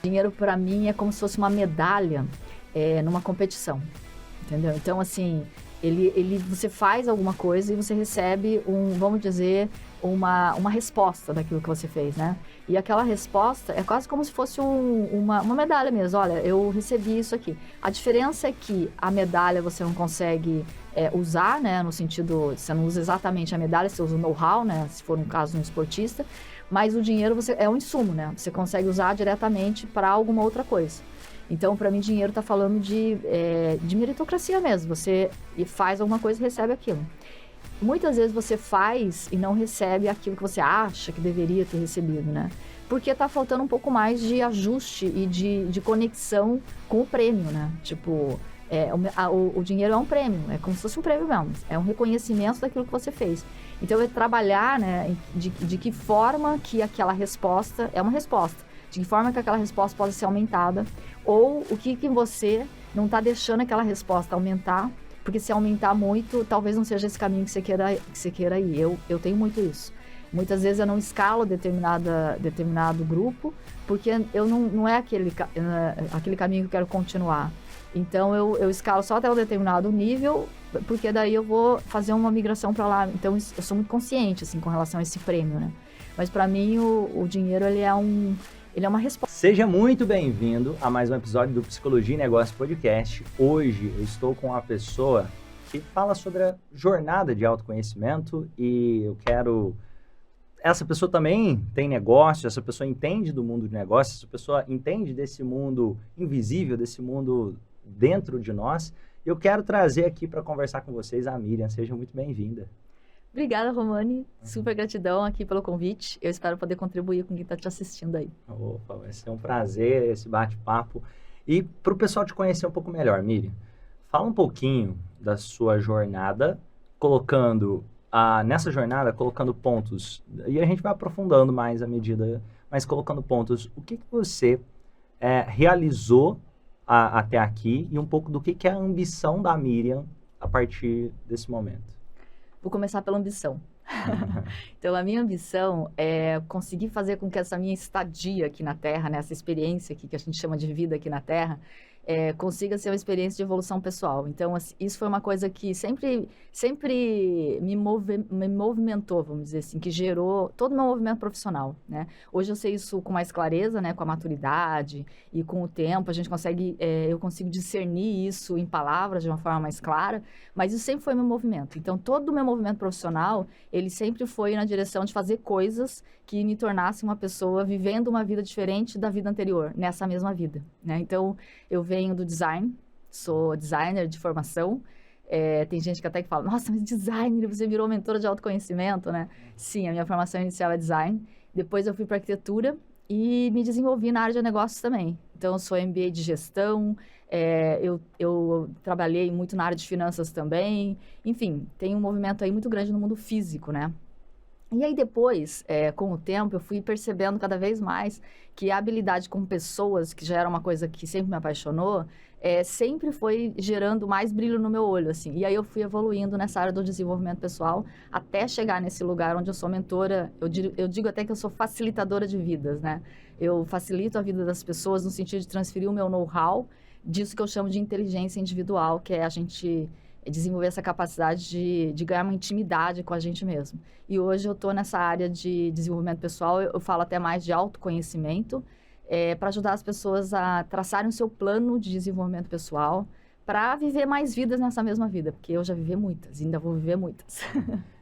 Dinheiro para mim é como se fosse uma medalha numa competição, entendeu? Então, assim, você faz alguma coisa e você recebe vamos dizer, uma resposta daquilo que você fez, né? E aquela resposta é quase como se fosse uma medalha mesmo. Olha, eu recebi isso aqui. A diferença é que a medalha você não consegue usar, né? No sentido, você não usa exatamente a medalha, você usa o know-how, né? Se for um caso de um esportista. Mas o dinheiro é um insumo, né? Você consegue usar diretamente para alguma outra coisa. Então, para mim, dinheiro está falando de meritocracia mesmo. Você faz alguma coisa e recebe aquilo. Muitas vezes você faz e não recebe aquilo que você acha que deveria ter recebido, né? Porque está faltando um pouco mais de ajuste e de conexão com o prêmio, né? Tipo, o dinheiro é um prêmio, é como se fosse um prêmio mesmo. É um reconhecimento daquilo que você fez. Então, é trabalhar, né, de que forma que aquela resposta é uma resposta. De que forma que aquela resposta pode ser aumentada. Ou o que você não está deixando aquela resposta aumentar. Porque se aumentar muito, talvez não seja esse caminho que você queira ir. Eu tenho muito isso. Muitas vezes eu não escalo determinado grupo, porque não é aquele caminho que eu quero continuar. Então, eu escalo só até um determinado nível, porque daí eu vou fazer uma migração para lá. Então, eu sou muito consciente, assim, com relação a esse prêmio, né? Mas, para mim, o dinheiro, ele é uma resposta. Seja muito bem-vindo a mais um episódio do Psicologia e Negócio Podcast. Hoje, eu estou com uma pessoa que fala sobre a jornada de autoconhecimento e eu quero... Essa pessoa também tem negócio, essa pessoa entende do mundo de negócio, essa pessoa entende desse mundo invisível, desse mundo dentro de nós. Eu quero trazer aqui para conversar com vocês a Miriam. Seja muito bem-vinda. Obrigada, Romani. Super gratidão aqui pelo convite. Eu espero poder contribuir com quem está te assistindo aí. Opa, vai ser um prazer esse bate-papo. E para o pessoal te conhecer um pouco melhor, Miriam, fala um pouquinho da sua jornada, nessa jornada, colocando pontos. E a gente vai aprofundando mais à medida, mas colocando pontos. O que você realizou até aqui e um pouco do que é a ambição da Miriam a partir desse momento? Vou começar pela ambição. Então, a minha ambição é conseguir fazer com que essa minha estadia aqui na Terra, né, essa experiência aqui que a gente chama de vida aqui na Terra, consiga ser uma experiência de evolução pessoal. Então, isso foi uma coisa que sempre me movimentou, vamos dizer assim, que gerou todo o meu movimento profissional, né? Hoje eu sei isso com mais clareza, né, com a maturidade e com o tempo, eu consigo discernir isso em palavras de uma forma mais clara, mas isso sempre foi meu movimento. Então, todo o meu movimento profissional, ele sempre foi na direção de fazer coisas que me tornassem uma pessoa vivendo uma vida diferente da vida anterior, nessa mesma vida, né? Então, eu venho do design, sou designer de formação. Tem gente que até que fala, nossa, mas designer, você virou mentora de autoconhecimento, né? Sim, a minha formação inicial é design. Depois eu fui para arquitetura e me desenvolvi na área de negócios também. Então, eu sou MBA de gestão, eu trabalhei muito na área de finanças também. Enfim, tem um movimento aí muito grande no mundo físico, né? E aí depois, com o tempo, eu fui percebendo cada vez mais que a habilidade com pessoas, que já era uma coisa que sempre me apaixonou, sempre foi gerando mais brilho no meu olho, assim. E aí eu fui evoluindo nessa área do desenvolvimento pessoal, até chegar nesse lugar onde eu sou mentora, eu digo até que eu sou facilitadora de vidas, né? Eu facilito a vida das pessoas no sentido de transferir o meu know-how, disso que eu chamo de inteligência individual, que é a gente desenvolver essa capacidade de ganhar uma intimidade com a gente mesmo. E hoje eu estou nessa área de desenvolvimento pessoal, eu falo até mais de autoconhecimento, para ajudar as pessoas a traçarem o seu plano de desenvolvimento pessoal para viver mais vidas nessa mesma vida, porque eu já vivi muitas, ainda vou viver muitas.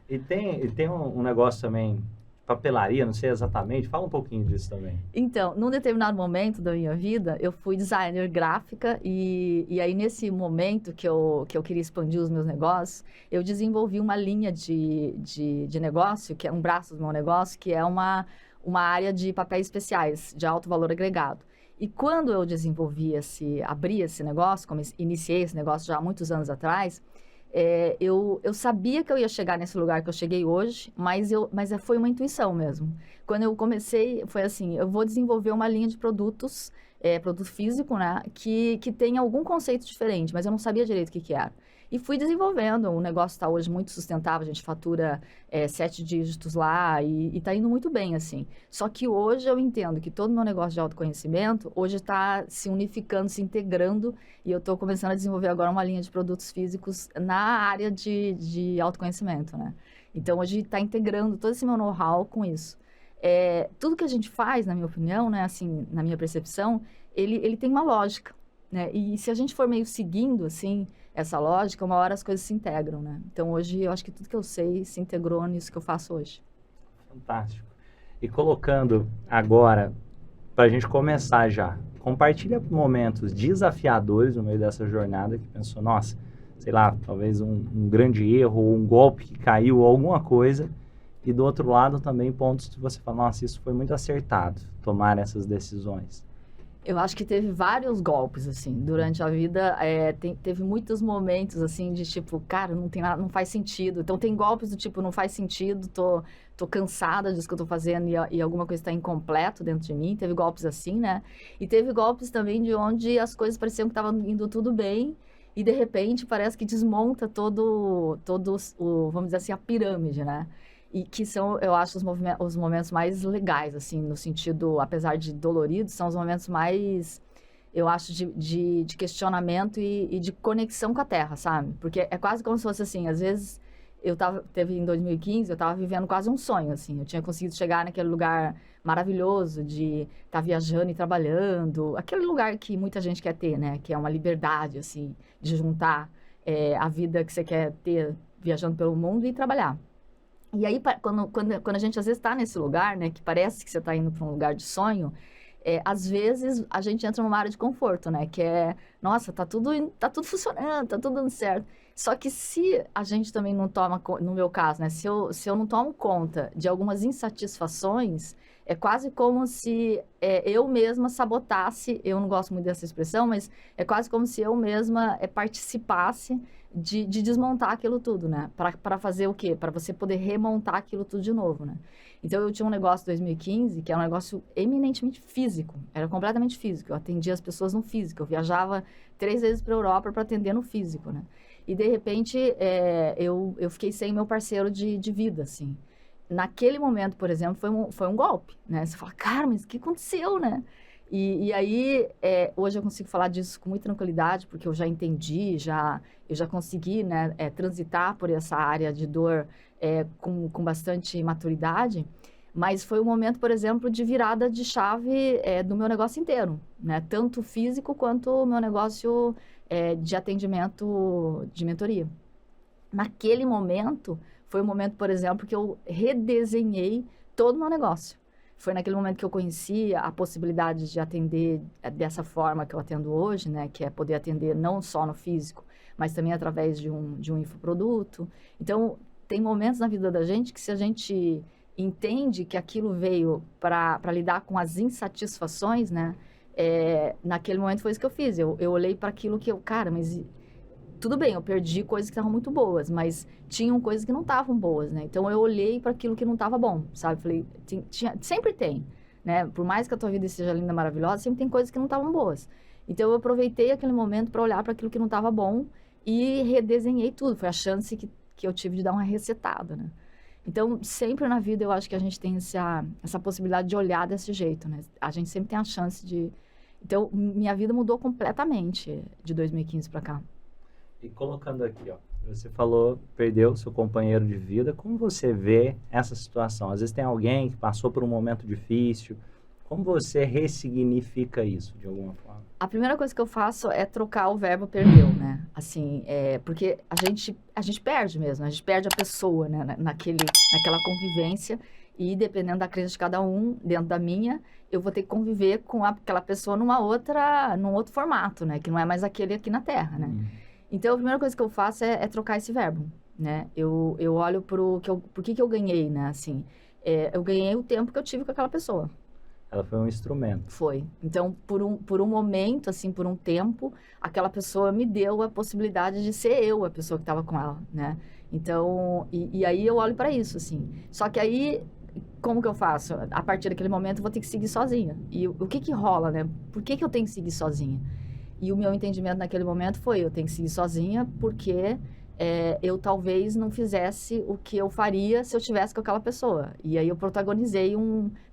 E tem um negócio também, papelaria, não sei exatamente, fala um pouquinho disso também. Então, num determinado momento da minha vida, eu fui designer gráfica e aí nesse momento que eu queria expandir os meus negócios, eu desenvolvi uma linha de negócio, que é um braço do meu negócio, que é uma área de papéis especiais, de alto valor agregado. E quando eu abri esse negócio, iniciei esse negócio já há muitos anos atrás, eu sabia que eu ia chegar nesse lugar que eu cheguei hoje, mas foi uma intuição mesmo. Quando eu comecei, foi assim, eu vou desenvolver uma linha de produtos produto físico, né? Que tem algum conceito diferente, mas eu não sabia direito o que era. E fui desenvolvendo, o negócio está hoje muito sustentável, a gente fatura 7 dígitos lá e está indo muito bem, assim. Só que hoje eu entendo que todo o meu negócio de autoconhecimento, hoje está se unificando, se integrando, e eu estou começando a desenvolver agora uma linha de produtos físicos na área de autoconhecimento, né? Então, hoje está integrando todo esse meu know-how com isso. Tudo que a gente faz, na minha opinião, né, assim, na minha percepção, ele tem uma lógica, né? E se a gente for meio seguindo, assim, essa lógica, uma hora as coisas se integram, né? Então, hoje, eu acho que tudo que eu sei se integrou nisso que eu faço hoje. Fantástico. E colocando agora, para a gente começar já, compartilha momentos desafiadores no meio dessa jornada que pensou, nossa, sei lá, talvez um grande erro, ou um golpe que caiu, ou alguma coisa, e do outro lado também pontos que você fala, nossa, isso foi muito acertado, tomar essas decisões. Eu acho que teve vários golpes, assim, durante a vida, teve muitos momentos, assim, de tipo, cara, não tem nada, não faz sentido. Então, tem golpes do tipo, não faz sentido, tô cansada disso que eu tô fazendo e alguma coisa está incompleto dentro de mim. Teve golpes assim, né? E teve golpes também de onde as coisas pareciam que estavam indo tudo bem e, de repente, parece que desmonta vamos dizer assim, a pirâmide, né? E que são, eu acho, os momentos mais legais, assim, no sentido, apesar de doloridos, são os momentos mais, eu acho, de questionamento e de conexão com a Terra, sabe? Porque é quase como se fosse assim, às vezes, teve em 2015, eu tava vivendo quase um sonho, assim, eu tinha conseguido chegar naquele lugar maravilhoso de estar viajando e trabalhando, aquele lugar que muita gente quer ter, né? Que é uma liberdade, assim, de juntar a vida que você quer ter viajando pelo mundo e trabalhar. E aí, quando a gente às vezes está nesse lugar, né, que parece que você está indo para um lugar de sonho, às vezes a gente entra numa área de conforto, né, que nossa, tá tudo funcionando, tá tudo dando certo. Só que se a gente também não toma, no meu caso, né, se eu não tomo conta de algumas insatisfações, é quase como se eu mesma sabotasse, eu não gosto muito dessa expressão, mas é quase como se eu mesma participasse de desmontar aquilo tudo, né? Para fazer o quê? Para você poder remontar aquilo tudo de novo, né? Então, eu tinha um negócio em 2015, que era um negócio eminentemente físico. Era completamente físico. Eu atendia as pessoas no físico. Eu viajava 3 vezes para a Europa para atender no físico, né? E, de repente, eu fiquei sem meu parceiro de vida, assim. Naquele momento, por exemplo, foi um golpe, né? Você fala, cara, mas o que aconteceu, né? E aí, hoje eu consigo falar disso com muita tranquilidade, porque eu já entendi, eu já consegui, né, transitar por essa área de dor com bastante maturidade, mas foi um momento, por exemplo, de virada de chave do meu negócio inteiro, né? Tanto físico quanto o meu negócio de atendimento de mentoria. Naquele momento, foi um momento, por exemplo, que eu redesenhei todo o meu negócio. Foi naquele momento que eu conheci a possibilidade de atender dessa forma que eu atendo hoje, né? Que é poder atender não só no físico, mas também através de um infoproduto. Então, tem momentos na vida da gente que se a gente entende que aquilo veio para lidar com as insatisfações, né? Naquele momento foi isso que eu fiz. Eu olhei para aquilo cara, mas tudo bem, eu perdi coisas que estavam muito boas, mas tinham coisas que não estavam boas, né? Então, eu olhei para aquilo que não estava bom, sabe? Falei, sempre tem, né? Por mais que a tua vida seja linda, maravilhosa, sempre tem coisas que não estavam boas. Então, eu aproveitei aquele momento para olhar para aquilo que não estava bom e redesenhei tudo. Foi a chance que eu tive de dar uma resetada, né? Então, sempre na vida, eu acho que a gente tem essa possibilidade de olhar desse jeito, né? A gente sempre tem a chance de... Então, minha vida mudou completamente de 2015 para cá. E colocando aqui, ó, você falou, perdeu seu companheiro de vida, como você vê essa situação? Às vezes tem alguém que passou por um momento difícil, como você ressignifica isso, de alguma forma? A primeira coisa que eu faço é trocar o verbo perdeu, né? Assim, porque a gente perde mesmo, a gente perde a pessoa, né? Naquela convivência e dependendo da crença de cada um, dentro da minha, eu vou ter que conviver com aquela pessoa num outro formato, né? Que não é mais aquele aqui na Terra, né? Então, a primeira coisa que eu faço é trocar esse verbo, né? Eu olho por que eu ganhei, né? Assim, eu ganhei o tempo que eu tive com aquela pessoa. Ela foi um instrumento. Foi. Então, por um momento, assim, por um tempo, aquela pessoa me deu a possibilidade de ser eu a pessoa que estava com ela, né? Então, e aí eu olho para isso, assim. Só que aí, como que eu faço? A partir daquele momento, eu vou ter que seguir sozinha. E o que rola, né? Por que eu tenho que seguir sozinha? E o meu entendimento naquele momento foi, eu tenho que seguir sozinha porque eu talvez não fizesse o que eu faria se eu estivesse com aquela pessoa. E aí eu protagonizei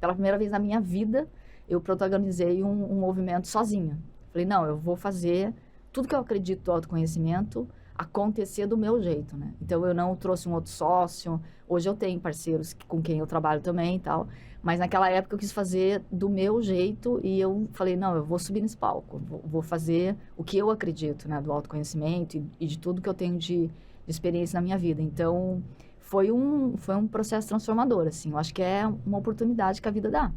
pela primeira vez na minha vida, eu protagonizei um movimento sozinha. Falei, não, eu vou fazer tudo que eu acredito do autoconhecimento acontecer do meu jeito, né? Então, eu não trouxe um outro sócio. Hoje eu tenho parceiros com quem eu trabalho também e tal. Mas naquela época eu quis fazer do meu jeito e eu falei, não, eu vou subir nesse palco. Vou fazer o que eu acredito, né? Do autoconhecimento e de tudo que eu tenho de experiência na minha vida. Então, foi um processo transformador, assim. Eu acho que é uma oportunidade que a vida dá.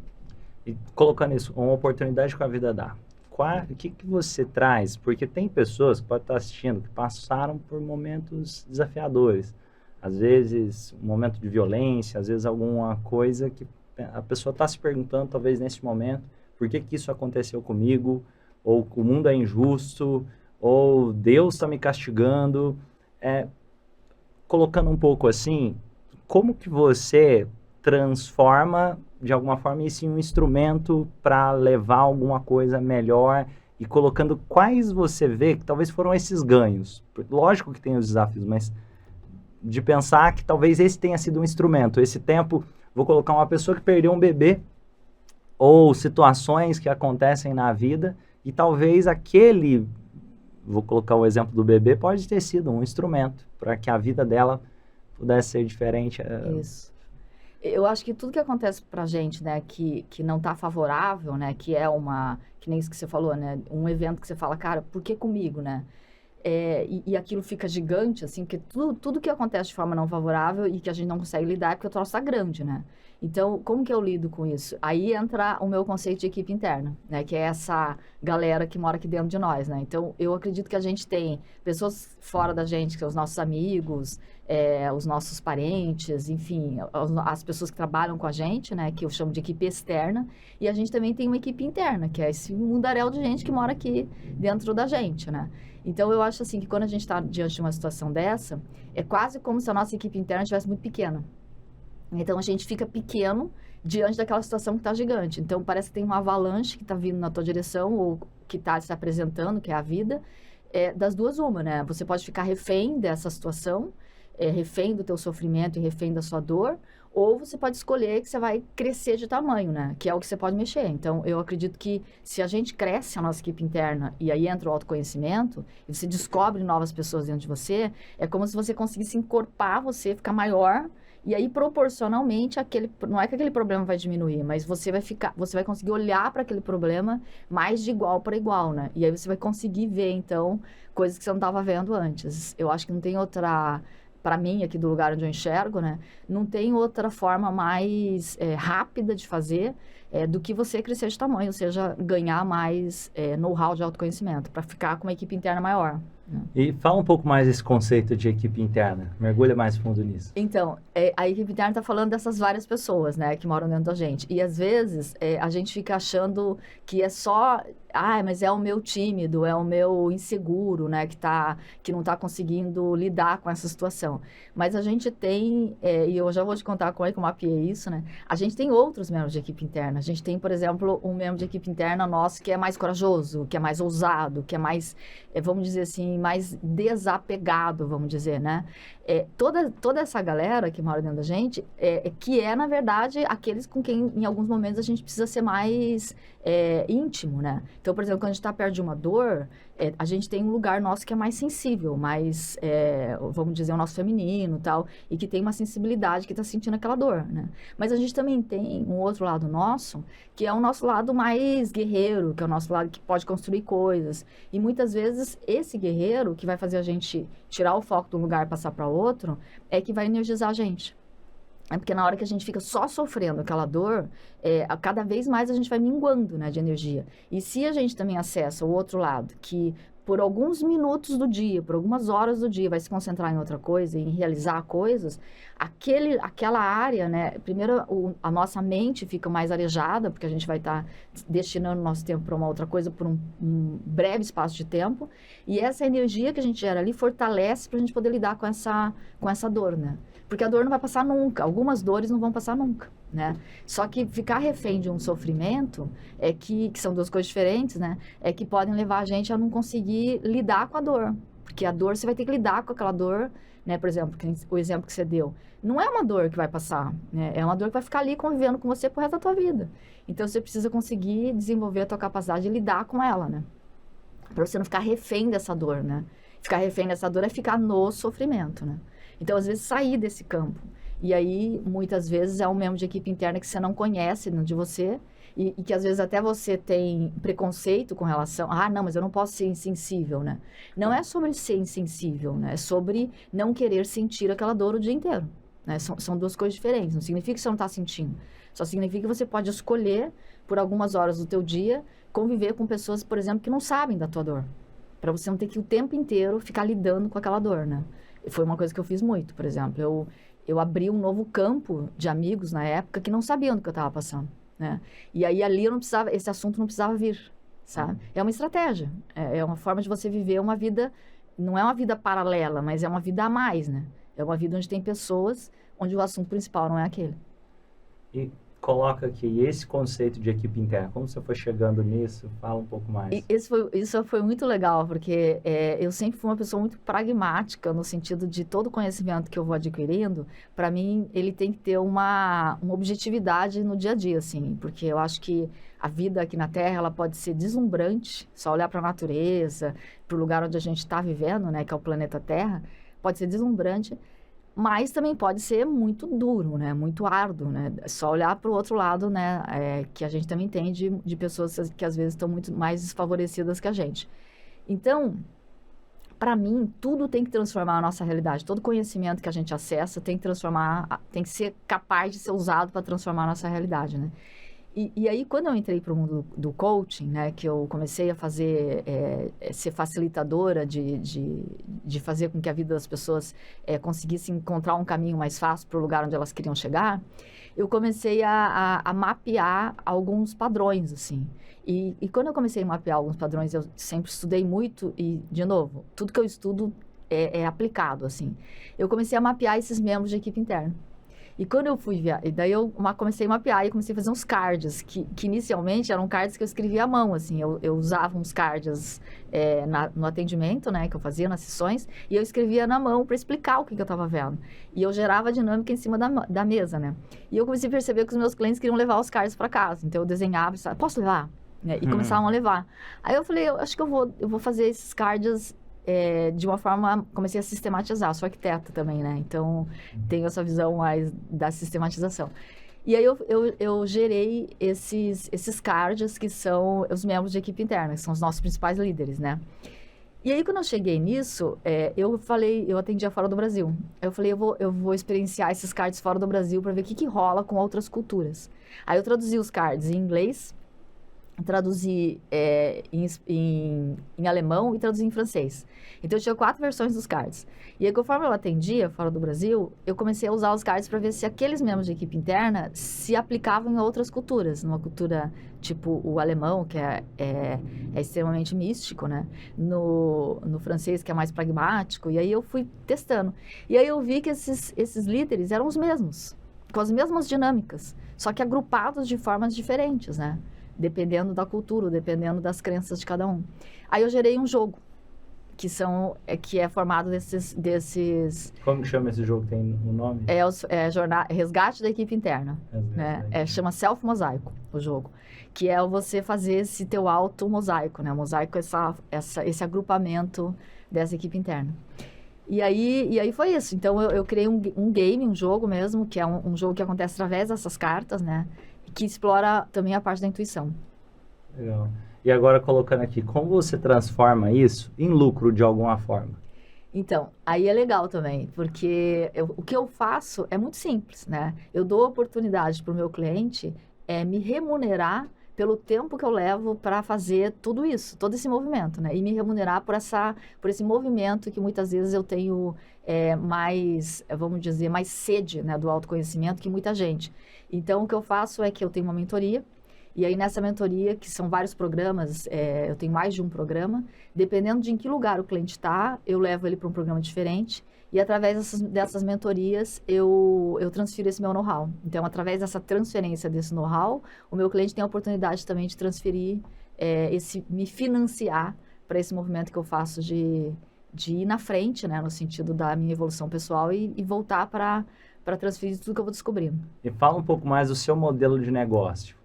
E colocando isso, uma oportunidade que a vida dá. O que você traz? Porque tem pessoas que podem estar assistindo que passaram por momentos desafiadores. Às vezes, um momento de violência, às vezes alguma coisa que a pessoa está se perguntando, talvez nesse momento, por que isso aconteceu comigo? Ou o mundo é injusto? Ou Deus está me castigando? Colocando um pouco assim, como que você transforma de alguma forma isso em um instrumento para levar alguma coisa melhor e colocando quais você vê que talvez foram esses ganhos. Lógico que tem os desafios, mas de pensar que talvez esse tenha sido um instrumento. Esse tempo, vou colocar uma pessoa que perdeu um bebê ou situações que acontecem na vida e talvez vou colocar o exemplo do bebê, pode ter sido um instrumento para que a vida dela pudesse ser diferente. Isso. Eu acho que tudo que acontece pra gente, né, que não tá favorável, né, que nem isso que você falou, né, um evento que você fala, cara, por que comigo, né? E aquilo fica gigante, assim, porque tudo que acontece de forma não favorável e que a gente não consegue lidar é porque o troço tá grande, né? Então, como que eu lido com isso? Aí entra o meu conceito de equipe interna, né? Que é essa galera que mora aqui dentro de nós, né? Então, eu acredito que a gente tem pessoas fora da gente, que são os nossos amigos, os nossos parentes, enfim, as pessoas que trabalham com a gente, né? Que eu chamo de equipe externa. E a gente também tem uma equipe interna, que é esse mundaréu de gente que mora aqui dentro da gente, né? Então, eu acho assim que quando a gente está diante de uma situação dessa, é quase como se a nossa equipe interna estivesse muito pequena. Então, a gente fica pequeno diante daquela situação que está gigante. Então, parece que tem uma avalanche que está vindo na tua direção ou que está se apresentando, que é a vida. Das duas, uma, né? Você pode ficar refém dessa situação, refém do teu sofrimento e refém da sua dor, ou você pode escolher que você vai crescer de tamanho, né? Que é o que você pode mexer. Então, eu acredito que se a gente cresce a nossa equipe interna e aí entra o autoconhecimento, e você descobre novas pessoas dentro de você, é como se você conseguisse encorpar você, ficar maior, e aí proporcionalmente não é que aquele problema vai diminuir, mas você vai conseguir olhar para aquele problema mais de igual para igual, né? E aí você vai conseguir ver, então, coisas que você não estava vendo antes. Eu acho que não tem outra... Para mim, aqui do lugar onde eu enxergo, né? Não tem outra forma mais rápida de fazer do que você crescer de tamanho, ou seja, ganhar mais know-how de autoconhecimento, para ficar com uma equipe interna maior. Né? E fala um pouco mais desse conceito de equipe interna, mergulha mais fundo nisso. Então, a equipe interna está falando dessas várias pessoas, né, que moram dentro da gente. E às vezes a gente fica achando que é só... mas é o meu tímido, é o meu inseguro, né, que não está conseguindo lidar com essa situação. Mas a gente tem, e eu já vou te contar como é que eu mapeei isso, né? A gente tem outros membros de equipe interna. A gente tem, por exemplo, um membro de equipe interna nosso que é mais corajoso, que é mais ousado, que é mais, vamos dizer assim, mais desapegado, vamos dizer, né? Toda essa galera que mora dentro da gente, que na verdade, aqueles com quem, em alguns momentos, a gente precisa ser mais íntimo, né? Então, por exemplo, quando a gente está perto de uma dor, a gente tem um lugar nosso que é mais sensível, mais, vamos dizer, o nosso feminino e tal, e que tem uma sensibilidade que está sentindo aquela dor, né? Mas a gente também tem um outro lado nosso, que é o nosso lado mais guerreiro, que é o nosso lado que pode construir coisas. E muitas vezes, esse guerreiro que vai fazer a gente tirar o foco de um lugar e passar para outro, é que vai energizar a gente. Porque na hora que a gente fica só sofrendo aquela dor, cada vez mais a gente vai minguando, né, de energia. E se a gente também acessa o outro lado, que por alguns minutos do dia, por algumas horas do dia, vai se concentrar em outra coisa, em realizar coisas, aquela área, né, primeiro a nossa mente fica mais arejada, porque a gente vai estar destinando o nosso tempo para uma outra coisa por um breve espaço de tempo, e essa energia que a gente gera ali fortalece para a gente poder lidar com essa dor, né? Porque a dor não vai passar nunca. Algumas dores não vão passar nunca, né? Só que ficar refém de um sofrimento, que são duas coisas diferentes, né? É que podem levar a gente a não conseguir lidar com a dor. Porque a dor, você vai ter que lidar com aquela dor, né? Por exemplo, o exemplo que você deu. Não é uma dor que vai passar, né? É uma dor que vai ficar ali convivendo com você pro resto da tua vida. Então, você precisa conseguir desenvolver a tua capacidade de lidar com ela, né? Para você não ficar refém dessa dor, né? Ficar refém dessa dor é ficar no sofrimento, né? Então, às vezes, sair desse campo. E aí, muitas vezes, é um membro de equipe interna que você não conhece de você e que, às vezes, até você tem preconceito com relação... Ah, não, mas eu não posso ser insensível, né? Não é sobre ser insensível, né? É sobre não querer sentir aquela dor o dia inteiro, né? São duas coisas diferentes. Não significa que você não está sentindo. Só significa que você pode escolher, por algumas horas do teu dia, conviver com pessoas, por exemplo, que não sabem da tua dor. Para você não ter que o tempo inteiro ficar lidando com aquela dor, né? Foi uma coisa que eu fiz muito, por exemplo. Eu abri um novo campo de amigos na época que não sabiam do que eu estava passando, né? E aí ali eu não precisava, esse assunto não precisava vir, sabe? É uma estratégia, é uma forma de você viver uma vida, não é uma vida paralela, mas é uma vida a mais, né? É uma vida onde tem pessoas, onde o assunto principal não é aquele. E coloca aqui esse conceito de equipe interna. Como você foi chegando nisso? Fala um pouco mais. Isso foi muito legal, porque eu sempre fui uma pessoa muito pragmática, no sentido de todo conhecimento que eu vou adquirindo, para mim, ele tem que ter uma objetividade no dia a dia, assim, porque eu acho que a vida aqui na Terra, ela pode ser deslumbrante, só olhar para a natureza, para o lugar onde a gente está vivendo, né, que é o planeta Terra, pode ser deslumbrante, mas também pode ser muito duro, né? Muito árduo, né? Só olhar para o outro lado, né? Que a gente também tem de pessoas que às vezes estão muito mais desfavorecidas que a gente. Então, para mim, tudo tem que transformar a nossa realidade. Todo conhecimento que a gente acessa tem que transformar, tem que ser capaz de ser usado para transformar a nossa realidade, né? E aí, quando eu entrei para o mundo do coaching, né, que eu comecei a fazer, ser facilitadora de fazer com que a vida das pessoas conseguisse encontrar um caminho mais fácil para o lugar onde elas queriam chegar, eu comecei a mapear alguns padrões, assim. E quando eu comecei a mapear alguns padrões, eu sempre estudei muito e, de novo, tudo que eu estudo é aplicado, assim. Eu comecei a mapear esses membros de equipe interna. E quando eu fui e daí eu comecei a mapear e comecei a fazer uns cards, que inicialmente eram cards que eu escrevia à mão, assim, eu usava uns cards no atendimento, né, que eu fazia nas sessões, e eu escrevia na mão para explicar o que eu estava vendo. E eu gerava dinâmica em cima da mesa, né. E eu comecei a perceber que os meus clientes queriam levar os cards para casa, então eu desenhava, posso levar? Né? E começavam a levar. Aí eu falei, eu acho que eu vou fazer esses cards de uma forma, comecei a sistematizar, sou arquiteta também, né? Então, tenho essa visão mais da sistematização. E aí, eu gerei esses cards que são os membros de equipe interna, que são os nossos principais líderes, né? E aí, quando eu cheguei nisso, eu atendia fora do Brasil. Eu falei, eu vou experienciar esses cards fora do Brasil para ver o que rola com outras culturas. Aí, eu traduzi os cards em inglês, traduzi em alemão e traduzi em francês. Então, eu tinha 4 versões dos cards. E aí, conforme eu atendia fora do Brasil, eu comecei a usar os cards para ver se aqueles membros de equipe interna se aplicavam em outras culturas. Numa cultura tipo o alemão, que é extremamente místico, né? No francês, que é mais pragmático. E aí, eu fui testando. E aí, eu vi que esses líderes eram os mesmos, com as mesmas dinâmicas, só que agrupados de formas diferentes, né? Dependendo da cultura, dependendo das crenças de cada um. Aí eu gerei um jogo, que é formado desses... Como que chama esse jogo? Tem um nome? Resgate da equipe interna. Né? Chama Self-Mosaico, o jogo. Que é você fazer esse teu auto-mosaico, né? O mosaico é esse agrupamento dessa equipe interna. E aí foi isso. Então, eu criei um game, um jogo mesmo, que é um jogo que acontece através dessas cartas, né? Que explora também a parte da intuição. Legal. E agora colocando aqui, como você transforma isso em lucro de alguma forma? Então, aí é legal também, porque o que eu faço é muito simples, né? Eu dou a oportunidade para o meu cliente me remunerar pelo tempo que eu levo para fazer tudo isso, todo esse movimento, né? E me remunerar por esse movimento que muitas vezes eu tenho mais, vamos dizer, mais sede, né, do autoconhecimento que muita gente. Então, o que eu faço é que eu tenho uma mentoria, e aí nessa mentoria, que são vários programas, eu tenho mais de um programa, dependendo de em que lugar o cliente está, eu levo ele para um programa diferente, e através dessas mentorias eu transfiro esse meu know-how. Então, através dessa transferência desse know-how, o meu cliente tem a oportunidade também de transferir, me financiar para esse movimento que eu faço de ir na frente, né, no sentido da minha evolução pessoal e voltar para transferir tudo que eu vou descobrindo. E fala um pouco mais do seu modelo de negócio.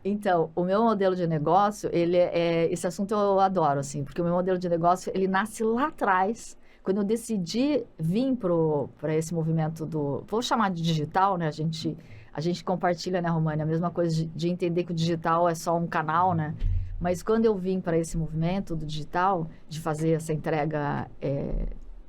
Então, o meu modelo de negócio, esse assunto eu adoro, assim, porque o meu modelo de negócio, ele nasce lá atrás, quando eu decidi vir para esse movimento vou chamar de digital, né? A gente compartilha, né, România, a mesma coisa de entender que o digital é só um canal, né? Mas quando eu vim para esse movimento do digital, de fazer essa entrega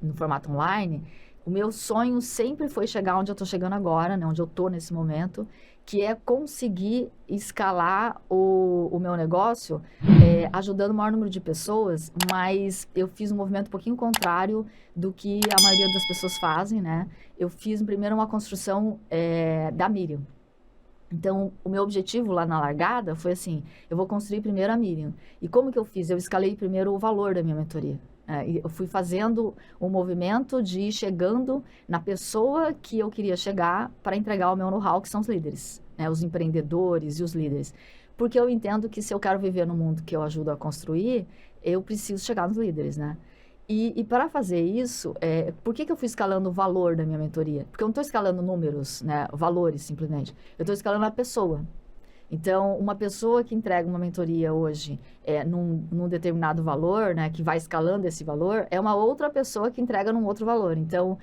no formato online, o meu sonho sempre foi chegar onde eu estou chegando agora, né? Onde eu estou nesse momento, que é conseguir escalar o meu negócio, ajudando o maior número de pessoas, mas eu fiz um movimento um pouquinho contrário do que a maioria das pessoas fazem, né? Eu fiz primeiro uma construção da Miriam. Então, o meu objetivo lá na largada foi assim, eu vou construir primeiro a Miriam. E como que eu fiz? Eu escalei primeiro o valor da minha mentoria. Eu fui fazendo um movimento de ir chegando na pessoa que eu queria chegar para entregar o meu know-how, que são os líderes, né? Os empreendedores e os líderes. Porque eu entendo que se eu quero viver no mundo que eu ajudo a construir, eu preciso chegar nos líderes, né? E para fazer isso, por que eu fui escalando o valor da minha mentoria? Porque eu não estou escalando números, né? Valores, simplesmente. Eu estou escalando a pessoa. Então, uma pessoa que entrega uma mentoria hoje num determinado valor, né, que vai escalando esse valor, é uma outra pessoa que entrega num outro valor. Então,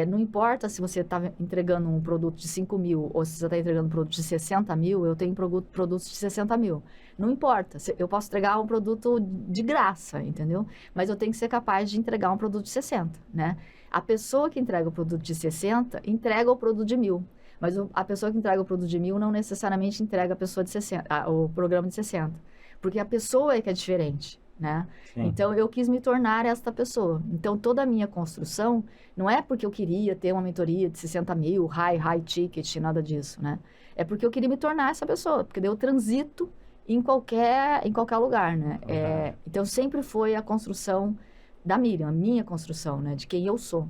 não importa se você está entregando um produto de 5 mil ou se você está entregando um produto de 60 mil, eu tenho produtos de 60 mil. Não importa, eu posso entregar um produto de graça, entendeu? Mas eu tenho que ser capaz de entregar um produto de 60, né? A pessoa que entrega o produto de 60, entrega o produto de 1000. Mas a pessoa que entrega o produto de 1000 não necessariamente entrega a pessoa de 60, o programa de 60. Porque a pessoa é que é diferente, né? Sim. Então, eu quis me tornar esta pessoa. Então, toda a minha construção não é porque eu queria ter uma mentoria de 60 mil, high ticket, nada disso, né? É porque eu queria me tornar essa pessoa. Porque daí eu transito em qualquer lugar, né? Uhum. Então, sempre foi a construção da Miriam, a minha construção, né? De quem eu sou.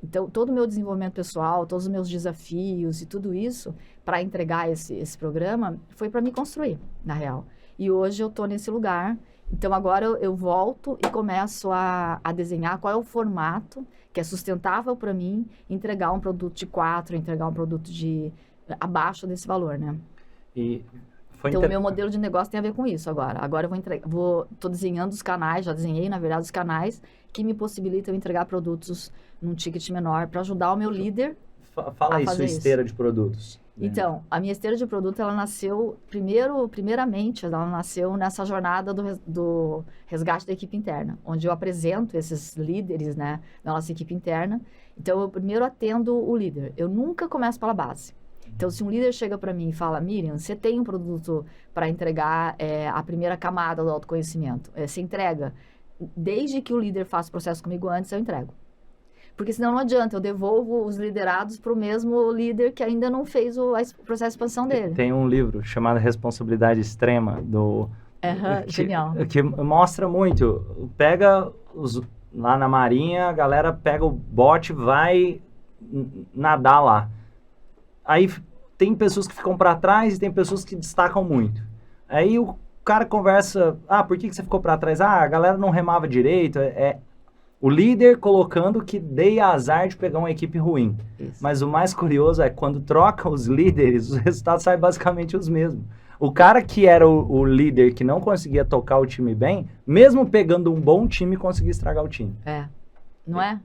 Então, todo o meu desenvolvimento pessoal, todos os meus desafios e tudo isso, para entregar esse programa, foi para me construir, na real. E hoje eu estou nesse lugar. Então, agora eu volto e começo a desenhar qual é o formato que é sustentável para mim, entregar um produto de 4, entregar um produto abaixo desse valor, né? Então, o meu modelo de negócio tem a ver com isso agora. Agora eu estou desenhando os canais, já desenhei, na verdade, os canais que me possibilitam entregar produtos num ticket menor para ajudar o meu líder Fala aí, sua esteira de produtos. Então, a minha esteira de produto, ela nasceu, primeiramente, ela nasceu nessa jornada do resgate da equipe interna, onde eu apresento esses líderes, né, da nossa equipe interna. Então, eu primeiro atendo o líder. Eu nunca começo pela base. Então, se um líder chega para mim e fala, Miriam, você tem um produto para entregar a primeira camada do autoconhecimento. Você entrega. Desde que o líder faça o processo comigo antes, eu entrego. Porque senão não adianta, eu devolvo os liderados para o mesmo líder que ainda não fez o processo de expansão dele. Tem um livro chamado Responsabilidade Extrema, genial. Que mostra muito. Lá na Marinha, a galera pega o bote, vai nadar lá. Aí tem pessoas que ficam para trás e tem pessoas que destacam muito. Aí o cara conversa, por que você ficou para trás? A galera não remava direito, o líder colocando que dei azar de pegar uma equipe ruim. Isso. Mas o mais curioso é quando troca os líderes, os resultados saem basicamente os mesmos. O cara que era o líder que não conseguia tocar o time bem, mesmo pegando um bom time, conseguia estragar o time. Não é?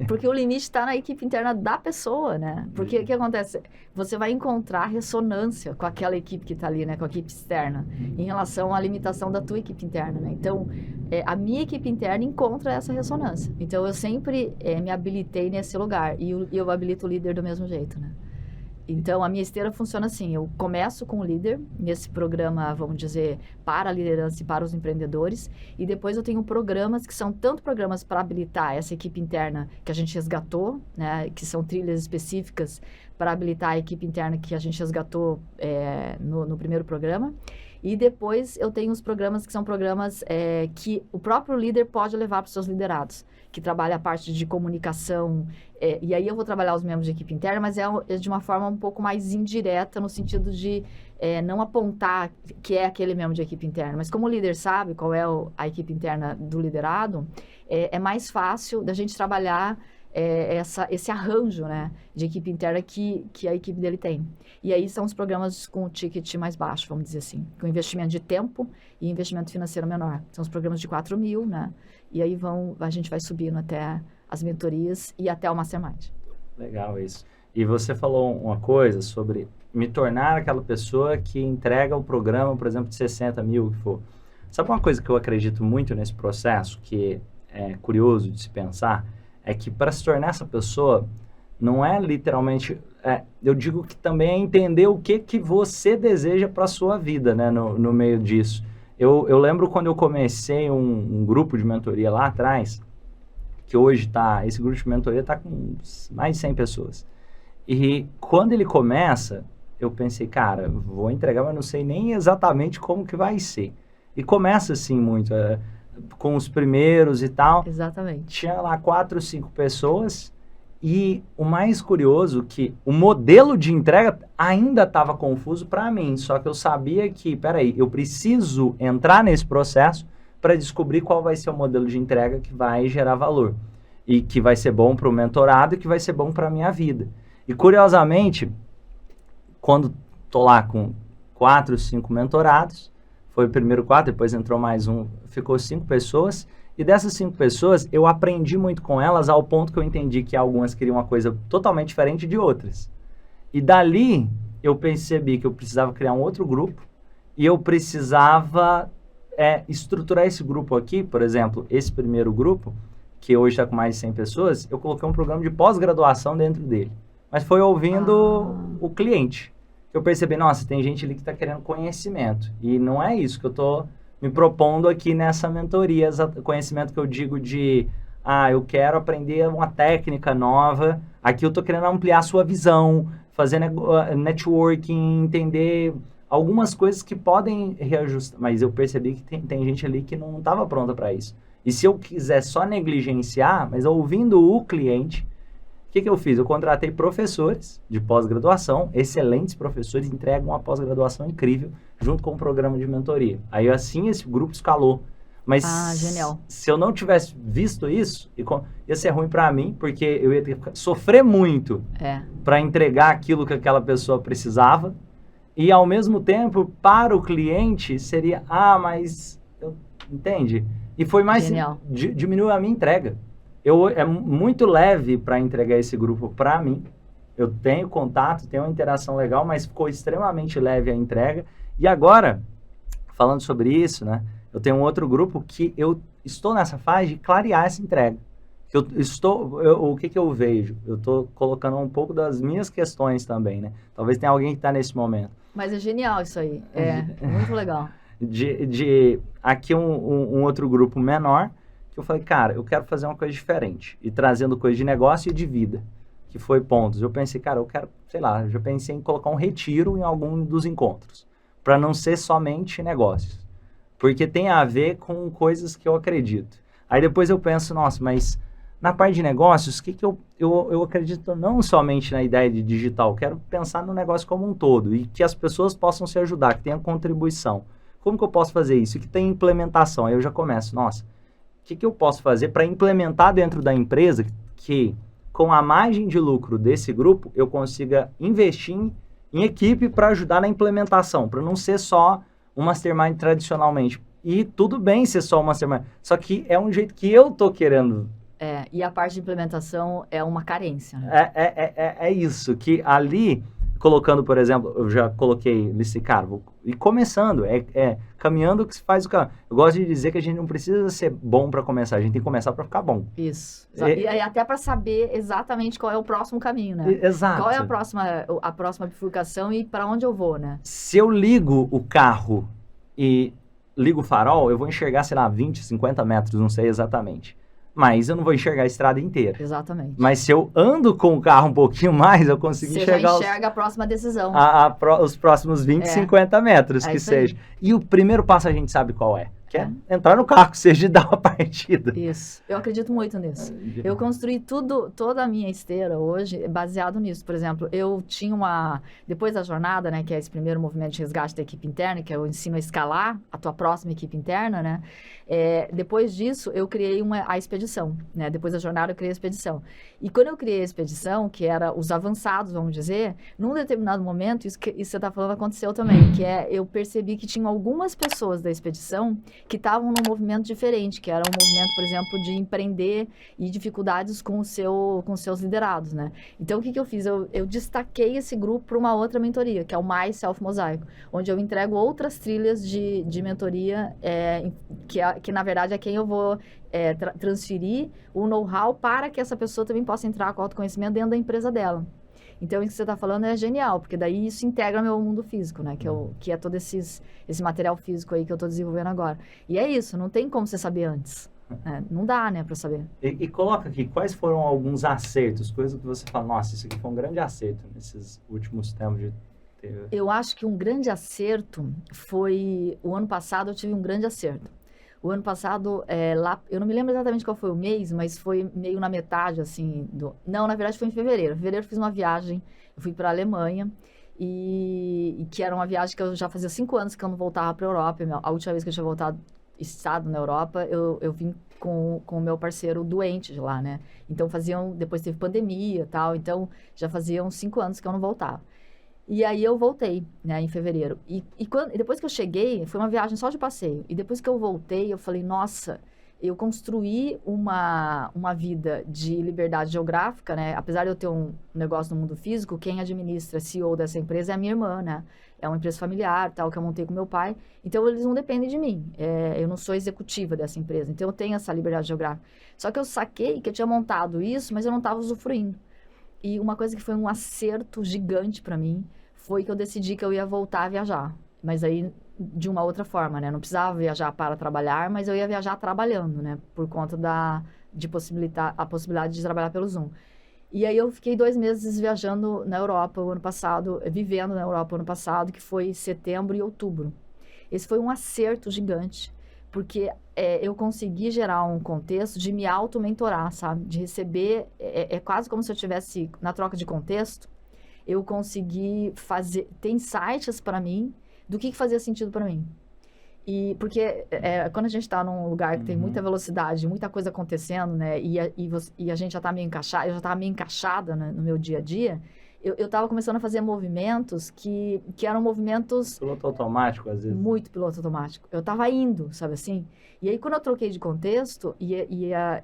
Porque o limite está na equipe interna da pessoa, né? Porque o que acontece? Você vai encontrar ressonância com aquela equipe que está ali, né? Com a equipe externa, em relação à limitação da tua equipe interna, né? Então, a minha equipe interna encontra essa ressonância. Então, eu sempre me habilitei nesse lugar. E eu habilito o líder do mesmo jeito, né? Então, a minha esteira funciona assim, eu começo com o líder, nesse programa, vamos dizer, para a liderança e para os empreendedores, e depois eu tenho programas que são tanto programas para habilitar essa equipe interna que a gente resgatou, né, que são trilhas específicas para habilitar a equipe interna que a gente resgatou no primeiro programa, E depois eu tenho os programas que são programas que o próprio líder pode levar para os seus liderados, que trabalha a parte de comunicação. E aí eu vou trabalhar os membros de equipe interna, mas é de uma forma um pouco mais indireta, no sentido de não apontar que é aquele membro de equipe interna. Mas como o líder sabe qual é a equipe interna do liderado, é mais fácil da gente trabalhar esse arranjo, né, de equipe interna que a equipe dele tem. E aí são os programas com o ticket mais baixo, vamos dizer assim, com investimento de tempo e investimento financeiro menor. São os programas de 4 mil, né? E aí a gente vai subindo até as mentorias e até o Mastermind. Legal isso. E você falou uma coisa sobre me tornar aquela pessoa que entrega o programa, por exemplo, de 60 mil, o que for. Sabe uma coisa que eu acredito muito nesse processo, que é curioso de se pensar, é que para se tornar essa pessoa, não é literalmente... eu digo que também é entender o que você deseja para a sua vida, né, no meio disso. Eu lembro quando eu comecei um grupo de mentoria lá atrás, que hoje esse grupo de mentoria está com mais de 100 pessoas. E quando ele começa, eu pensei, cara, vou entregar, mas não sei nem exatamente como que vai ser. E começa assim muito, com os primeiros e tal. Exatamente. Tinha lá 4 ou 5 pessoas. E o mais curioso que o modelo de entrega ainda estava confuso para mim, só que eu sabia que, peraí, eu preciso entrar nesse processo para descobrir qual vai ser o modelo de entrega que vai gerar valor e que vai ser bom para o mentorado e que vai ser bom para a minha vida. E curiosamente, quando tô lá com 4, 5 mentorados, foi o primeiro 4, depois entrou mais um, ficou 5 pessoas. E dessas 5 pessoas, eu aprendi muito com elas ao ponto que eu entendi que algumas queriam uma coisa totalmente diferente de outras. E dali, eu percebi que eu precisava criar um outro grupo e eu precisava estruturar esse grupo aqui. Por exemplo, esse primeiro grupo, que hoje está com mais de 100 pessoas, eu coloquei um programa de pós-graduação dentro dele. Mas foi ouvindo o cliente. Eu percebi, nossa, tem gente ali que está querendo conhecimento. E não é isso que eu estou me propondo aqui nessa mentoria, conhecimento que eu digo de, eu quero aprender uma técnica nova, aqui eu estou querendo ampliar a sua visão, fazer networking, entender algumas coisas que podem reajustar, mas eu percebi que tem gente ali que não estava pronta para isso. E se eu quiser só negligenciar, mas ouvindo o cliente, o que eu fiz? Eu contratei professores de pós-graduação, excelentes professores, entregam uma pós-graduação incrível, junto com um programa de mentoria. Aí assim esse grupo escalou. Mas genial. Se eu não tivesse visto isso, ia ser ruim para mim, porque eu ia ter que sofrer muito para entregar aquilo que aquela pessoa precisava. E ao mesmo tempo, para o cliente, seria, entende? E foi mais, diminuiu a minha entrega. É muito leve para entregar esse grupo para mim. Eu tenho contato, tenho uma interação legal, mas ficou extremamente leve a entrega. E agora, falando sobre isso, né, eu tenho um outro grupo que eu estou nessa fase de clarear essa entrega. O que eu vejo? Eu estou colocando um pouco das minhas questões também, né? Talvez tenha alguém que está nesse momento. Mas é genial isso aí. É muito legal. Aqui um outro grupo menor, que eu falei, cara, eu quero fazer uma coisa diferente. E trazendo coisa de negócio e de vida, que foi pontos. Eu pensei, cara, eu quero, sei lá, eu já pensei em colocar um retiro em algum dos encontros, para não ser somente negócios. Porque tem a ver com coisas que eu acredito. Aí depois eu penso, nossa, mas na parte de negócios, o que eu acredito não somente na ideia de digital, eu quero pensar no negócio como um todo e que as pessoas possam se ajudar, que tenha contribuição. Como que eu posso fazer isso? E que tem implementação. Aí eu já começo, nossa, o que eu posso fazer para implementar dentro da empresa que, com a margem de lucro desse grupo, eu consiga investir em equipe para ajudar na implementação, para não ser só um mastermind tradicionalmente. E tudo bem ser só um mastermind, só que é um jeito que eu tô querendo. E a parte de implementação é uma carência. Né? É isso, que ali, colocando, por exemplo, eu já coloquei nesse cara, e começando, caminhando que se faz o caminho. Eu gosto de dizer que a gente não precisa ser bom para começar, a gente tem que começar para ficar bom. Isso. E até para saber exatamente qual é o próximo caminho, né? Exato. Qual é a próxima bifurcação e para onde eu vou, né? Se eu ligo o carro e ligo o farol, eu vou enxergar, sei lá, 20, 50 metros, não sei exatamente. mas eu não vou enxergar a estrada inteira. Exatamente. Mas se eu ando com o carro um pouquinho mais, eu consigo Você enxergar já enxerga a próxima decisão. os próximos 20, 50 metros, que seja. E o primeiro passo a gente sabe qual é. Que é entrar no carro, que seja dar uma partida. Isso. Eu acredito muito nisso. Eu construí toda a minha esteira hoje baseado nisso. Por exemplo, eu tinha depois da jornada, né, que é esse primeiro movimento de resgate da equipe interna, que é o ensino a escalar a tua próxima equipe interna, né? Depois disso, eu criei a expedição, né? Depois da jornada, eu criei a expedição. E quando eu criei a expedição, que era os avançados, vamos dizer, num determinado momento, isso que você está falando aconteceu também, que eu percebi que tinham algumas pessoas da expedição que estavam num movimento diferente, que era um movimento, por exemplo, de empreender e dificuldades com seus liderados, né? Então, o que eu fiz? Eu destaquei esse grupo para uma outra mentoria, que é o Mais Self Mosaico, onde eu entrego outras trilhas de mentoria, que na verdade é quem eu vou transferir o know-how para que essa pessoa também possa entrar com autoconhecimento dentro da empresa dela. Então, isso que você está falando é genial, porque daí isso integra meu mundo físico, né? Que é todo esse material físico aí que eu estou desenvolvendo agora. E é isso, não tem como você saber antes. Não dá, né, para saber. E coloca aqui, quais foram alguns acertos, coisas que você fala, nossa, isso aqui foi um grande acerto nesses últimos tempos de ter... Eu acho que um grande acerto foi... O ano passado eu tive um grande acerto. O ano passado, eu não me lembro exatamente qual foi o mês, mas foi meio na metade, assim, Não, na verdade foi em fevereiro. Em fevereiro eu fiz uma viagem, eu fui para a Alemanha, e que era uma viagem que eu já fazia 5 anos que eu não voltava para a Europa. A última vez que eu tinha voltado estado na Europa, eu vim com o meu parceiro doente de lá, né? Então depois teve pandemia e tal, então já faziam 5 anos que eu não voltava. E aí eu voltei, né, em fevereiro. E depois que eu cheguei, foi uma viagem só de passeio. E depois que eu voltei, eu falei, nossa, eu construí uma vida de liberdade geográfica, né? Apesar de eu ter um negócio no mundo físico, quem administra, CEO dessa empresa é a minha irmã, né? É uma empresa familiar, tal, que eu montei com meu pai. Então, eles não dependem de mim. Eu não sou executiva dessa empresa. Então, eu tenho essa liberdade geográfica. Só que eu saquei que eu tinha montado isso, mas eu não estava usufruindo. E uma coisa que foi um acerto gigante para mim foi que eu decidi que eu ia voltar a viajar. Mas aí, de uma outra forma, né? Não precisava viajar para trabalhar, mas eu ia viajar trabalhando, né? Por conta de possibilitar a possibilidade de trabalhar pelo Zoom. E aí eu fiquei 2 meses viajando na Europa o ano passado, vivendo na Europa o ano passado, que foi setembro e outubro. Esse foi um acerto gigante, porque eu consegui gerar um contexto de me auto-mentorar, sabe? De receber, quase como se eu estivesse na troca de contexto, eu consegui ter insights para mim do que fazia sentido para mim. E porque quando a gente está num lugar que tem muita velocidade, muita coisa acontecendo, né? E a gente já está meio encaixada, eu já estava meio encaixada, né, no meu dia a dia, eu estava começando a fazer movimentos que eram movimentos... Piloto automático, às vezes. Muito piloto automático. Eu estava indo, sabe assim? E aí, quando eu troquei de contexto,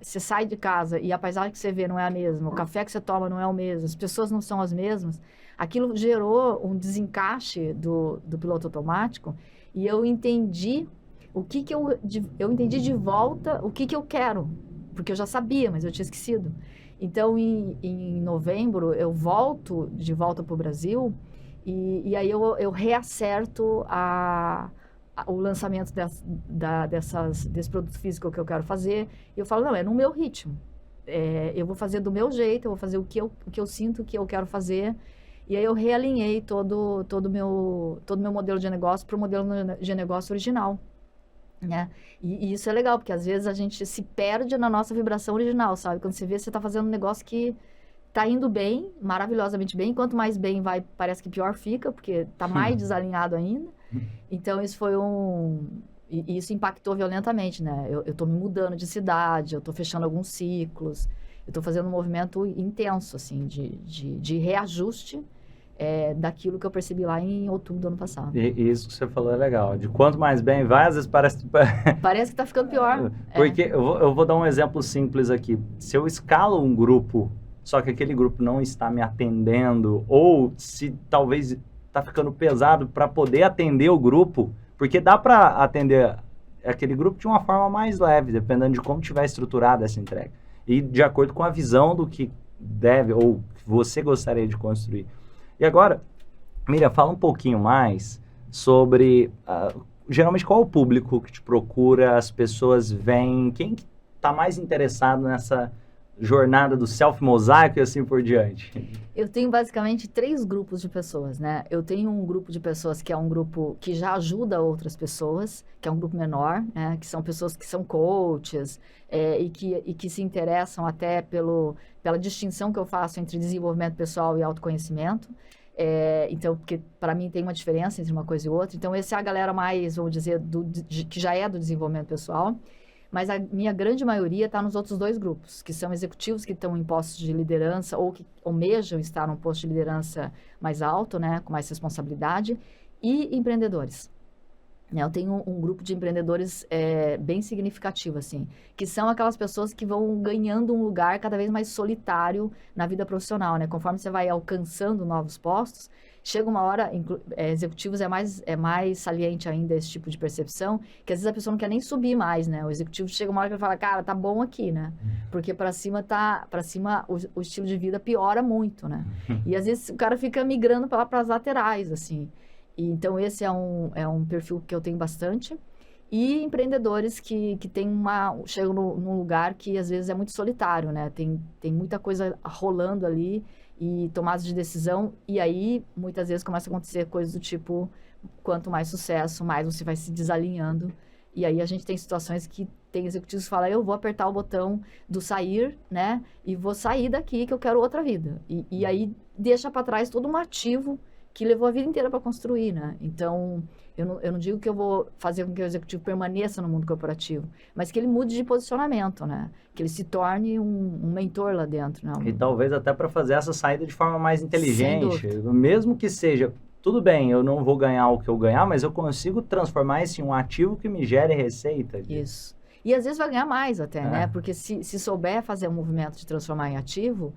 você sai de casa e a paisagem que você vê não é a mesma, o café que você toma não é o mesmo, as pessoas não são as mesmas, aquilo gerou um desencaixe do piloto automático. E eu entendi eu entendi de volta o que eu quero, porque eu já sabia, mas eu tinha esquecido. Então, em novembro, eu volto de volta para o Brasil e aí eu reacerto o lançamento desse produto físico que eu quero fazer. E eu falo, não, é no meu ritmo. Eu vou fazer do meu jeito, eu vou fazer o que eu sinto que eu quero fazer. E aí eu realinhei todo o meu modelo de negócio para o modelo de negócio original, né? E isso é legal, porque às vezes a gente se perde na nossa vibração original, sabe? Quando você vê, você está fazendo um negócio que está indo bem, maravilhosamente bem. Quanto mais bem vai, parece que pior fica, porque está mais desalinhado ainda. Então, isso foi E isso impactou violentamente, né? Eu estou me mudando de cidade, eu estou fechando alguns ciclos, eu estou fazendo um movimento intenso, assim, de reajuste daquilo que eu percebi lá em outubro do ano passado. E isso que você falou é legal. De quanto mais bem vai, às vezes parece... Parece que está ficando pior. Porque eu vou dar um exemplo simples aqui. Se eu escalo um grupo, só que aquele grupo não está me atendendo, ou se talvez está ficando pesado para poder atender o grupo, porque dá para atender aquele grupo de uma forma mais leve, dependendo de como tiver estruturada essa entrega. E de acordo com a visão do que deve ou que você gostaria de construir. E agora, Miriam, fala um pouquinho mais sobre, geralmente, qual é o público que te procura, as pessoas vêm, quem está está mais interessado nessa jornada do self-mosaico e assim por diante? Eu tenho basicamente 3 grupos de pessoas, né? Eu tenho um grupo de pessoas que é um grupo que já ajuda outras pessoas, que é um grupo menor, né? Que são pessoas que são coaches e que se interessam até pela distinção que eu faço entre desenvolvimento pessoal e autoconhecimento. Então, porque para mim tem uma diferença entre uma coisa e outra. Então, essa é a galera mais, vamos dizer, que já é do desenvolvimento pessoal. Mas a minha grande maioria está nos outros 2 grupos, que são executivos que estão em postos de liderança ou que almejam estar num posto de liderança mais alto, né, com mais responsabilidade, e empreendedores. Eu tenho um grupo de empreendedores bem significativo, assim, que são aquelas pessoas que vão ganhando um lugar cada vez mais solitário na vida profissional, né? Conforme você vai alcançando novos postos, chega uma hora, executivos é mais saliente ainda esse tipo de percepção, que às vezes a pessoa não quer nem subir mais, né? O executivo chega uma hora que ele fala, cara, tá bom aqui, né? Porque para cima o estilo de vida piora muito, né? E às vezes o cara fica migrando para as laterais, assim. E, então, esse é um perfil que eu tenho bastante. E empreendedores que chegam num lugar que, às vezes, é muito solitário, né? Tem muita coisa rolando ali e tomadas de decisão. E aí, muitas vezes, começa a acontecer coisas do tipo, quanto mais sucesso, mais você vai se desalinhando. E aí, a gente tem situações que tem executivos que falam, eu vou apertar o botão do sair, né? E vou sair daqui que eu quero outra vida. E aí, deixa para trás todo um ativo que levou a vida inteira para construir, né? Então, eu não digo que eu vou fazer com que o executivo permaneça no mundo corporativo, mas que ele mude de posicionamento, né? Que ele se torne um mentor lá dentro, né? E talvez até para fazer essa saída de forma mais inteligente, mesmo que seja, tudo bem, eu não vou ganhar o que eu ganhar, mas eu consigo transformar isso em um ativo que me gere receita. Isso. E às vezes vai ganhar mais até, né? Porque se souber fazer um movimento de transformar em ativo,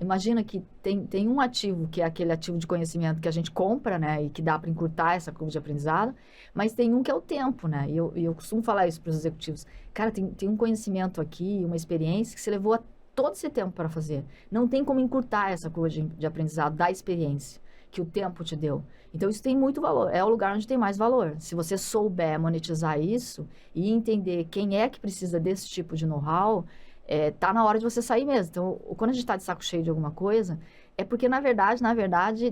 imagina que tem um ativo, que é aquele ativo de conhecimento que a gente compra, né? E que dá para encurtar essa curva de aprendizado, mas tem um que é o tempo, né? E eu costumo falar isso para os executivos. Cara, tem um conhecimento aqui, uma experiência que você levou todo esse tempo para fazer. Não tem como encurtar essa curva de aprendizado da experiência que o tempo te deu. Então, isso tem muito valor. É o lugar onde tem mais valor. Se você souber monetizar isso e entender quem é que precisa desse tipo de know-how, tá na hora de você sair mesmo. Então, quando a gente tá de saco cheio de alguma coisa, é porque, na verdade,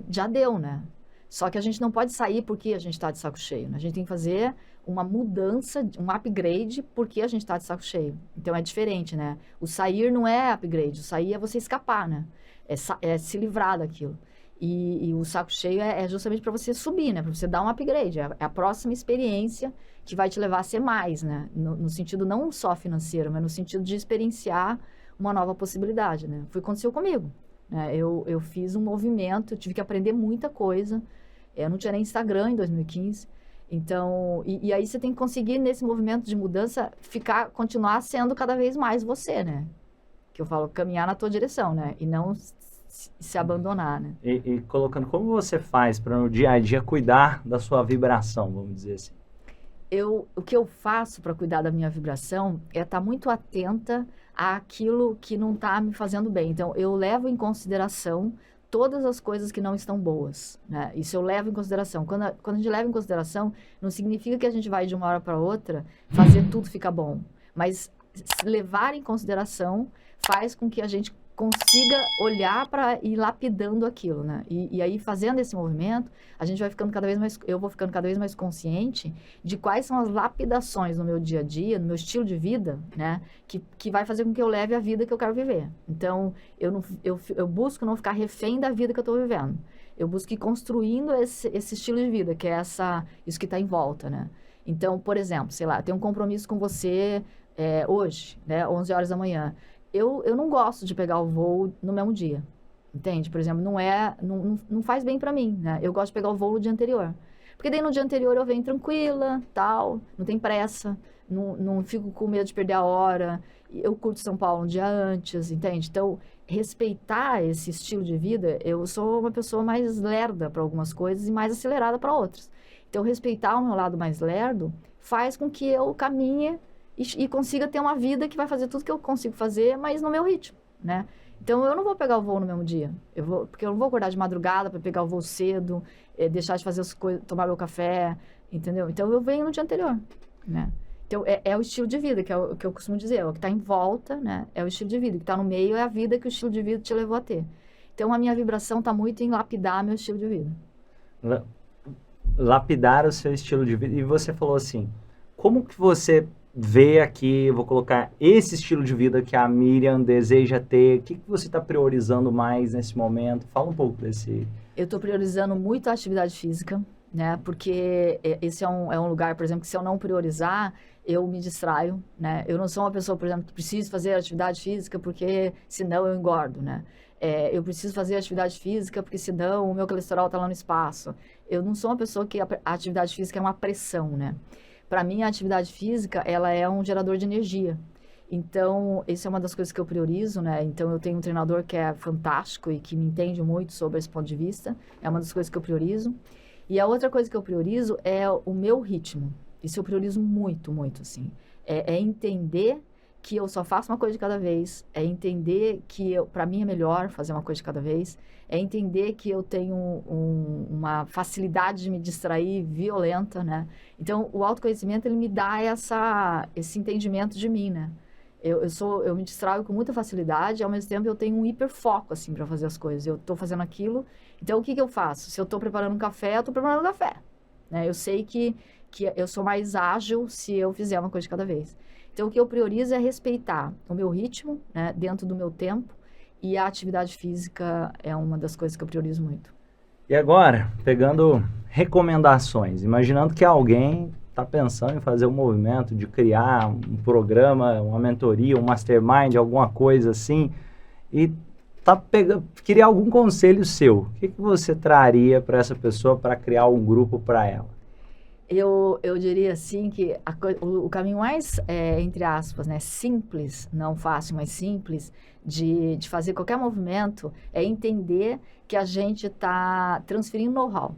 já deu, né? Só que a gente não pode sair porque a gente tá de saco cheio, né? A gente tem que fazer uma mudança, um upgrade porque a gente tá de saco cheio. Então, é diferente, né? O sair não é upgrade, o sair é você escapar, né? É se livrar daquilo. E o saco cheio é justamente para você subir, né? Para você dar um upgrade. É a próxima experiência que vai te levar a ser mais, né? No sentido não só financeiro, mas no sentido de experienciar uma nova possibilidade, né? Foi o que aconteceu comigo. Né? Eu fiz um movimento, eu tive que aprender muita coisa. Eu não tinha nem Instagram em 2015. Então, e aí você tem que conseguir, nesse movimento de mudança, continuar sendo cada vez mais você, né? Que eu falo, caminhar na tua direção, né? E não se abandonar, né? E colocando, como você faz para no dia a dia cuidar da sua vibração, vamos dizer assim? O que eu faço para cuidar da minha vibração é estar muito atenta àquilo que não está me fazendo bem. Então, eu levo em consideração todas as coisas que não estão boas, né? Isso eu levo em consideração. Quando a gente leva em consideração, não significa que a gente vai de uma hora para outra fazer tudo ficar bom. Mas levar em consideração faz com que a gente consiga olhar para ir lapidando aquilo, né? E aí, fazendo esse movimento, a gente vai ficando eu vou ficando cada vez mais consciente de quais são as lapidações no meu dia a dia, no meu estilo de vida, né? Que vai fazer com que eu leve a vida que eu quero viver. Então, eu busco não ficar refém da vida que eu estou vivendo. Eu busco ir construindo esse estilo de vida, que é isso que está em volta, né? Então, por exemplo, sei lá, eu tenho um compromisso com você hoje, né? 11 horas da manhã. Eu não gosto de pegar o voo no mesmo dia, entende? Por exemplo, não faz bem para mim, né? Eu gosto de pegar o voo no dia anterior. Porque daí no dia anterior eu venho tranquila, tal, não tem pressa, não fico com medo de perder a hora. Eu curto São Paulo um dia antes, entende? Então, respeitar esse estilo de vida, eu sou uma pessoa mais lerda para algumas coisas e mais acelerada para outras. Então, respeitar o meu lado mais lerdo faz com que eu caminhe e consiga ter uma vida que vai fazer tudo que eu consigo fazer, mas no meu ritmo, né? Então, eu não vou pegar o voo no mesmo dia. Porque eu não vou acordar de madrugada para pegar o voo cedo, deixar de fazer as coisas, tomar meu café, entendeu? Então, eu venho no dia anterior, né? Então, é o estilo de vida, que é o que eu costumo dizer, é o que está em volta, né? É o estilo de vida. O que está no meio é a vida que o estilo de vida te levou a ter. Então, a minha vibração está muito em lapidar meu estilo de vida. Lapidar o seu estilo de vida. E você falou assim, como que você vê aqui, eu vou colocar esse estilo de vida que a Miriam deseja ter, o que você está priorizando mais nesse momento? Fala um pouco desse... Eu estou priorizando muito a atividade física, né? Porque esse é um lugar, por exemplo, que se eu não priorizar, eu me distraio, né? Eu não sou uma pessoa, por exemplo, que preciso fazer atividade física porque senão eu engordo, né? Eu preciso fazer atividade física porque senão o meu colesterol está lá no espaço. Eu não sou uma pessoa que a atividade física é uma pressão, né? Para mim, a atividade física, ela é um gerador de energia. Então, isso é uma das coisas que eu priorizo, né? Então, eu tenho um treinador que é fantástico e que me entende muito sobre esse ponto de vista. É uma das coisas que eu priorizo. E a outra coisa que eu priorizo é o meu ritmo. Isso eu priorizo muito, muito, assim. É entender que eu só faço uma coisa de cada vez. É entender que, para mim, é melhor fazer uma coisa de cada vez. É entender que eu tenho uma facilidade de me distrair violenta, né? Então, o autoconhecimento, ele me dá esse entendimento de mim, né? Eu me distraio com muita facilidade, ao mesmo tempo eu tenho um hiperfoco, assim, para fazer as coisas. Eu estou fazendo aquilo, então o que eu faço? Se eu estou preparando um café, eu estou preparando um café, né? Eu sei que eu sou mais ágil se eu fizer uma coisa de cada vez. Então, o que eu priorizo é respeitar o meu ritmo, né, dentro do meu tempo, e a atividade física é uma das coisas que eu priorizo muito. E agora, pegando recomendações, imaginando que alguém está pensando em fazer um movimento de criar um programa, uma mentoria, um mastermind, alguma coisa assim, e queria algum conselho seu. O que você traria para essa pessoa para criar um grupo para ela? Eu diria assim que o caminho mais, entre aspas, né, simples, não fácil, mas simples, de fazer qualquer movimento é entender que a gente está transferindo know-how.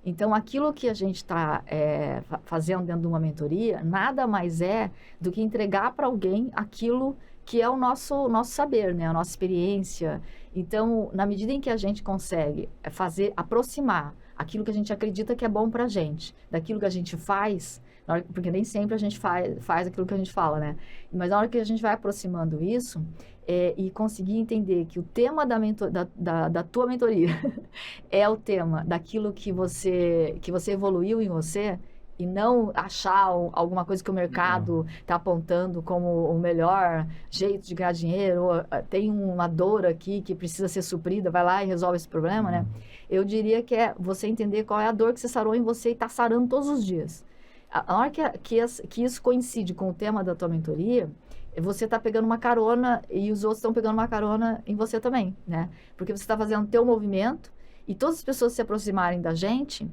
Então, aquilo que a gente está fazendo dentro de uma mentoria, nada mais é do que entregar para alguém aquilo que é o nosso saber, né, a nossa experiência. Então, na medida em que a gente consegue aproximar aquilo que a gente acredita que é bom pra gente, daquilo que a gente faz, porque nem sempre a gente faz aquilo que a gente fala, né? Mas na hora que a gente vai aproximando isso, e conseguir entender que o tema da tua mentoria é o tema daquilo que você evoluiu em você, e não achar alguma coisa que o mercado está apontando como o melhor jeito de ganhar dinheiro, ou tem uma dor aqui que precisa ser suprida, vai lá e resolve esse problema, né? Eu diria que é você entender qual é a dor que você sarou em você e está sarando todos os dias. A hora que isso coincide com o tema da tua mentoria, você está pegando uma carona e os outros estão pegando uma carona em você também, né? Porque você está fazendo o teu movimento, e todas as pessoas se aproximarem da gente,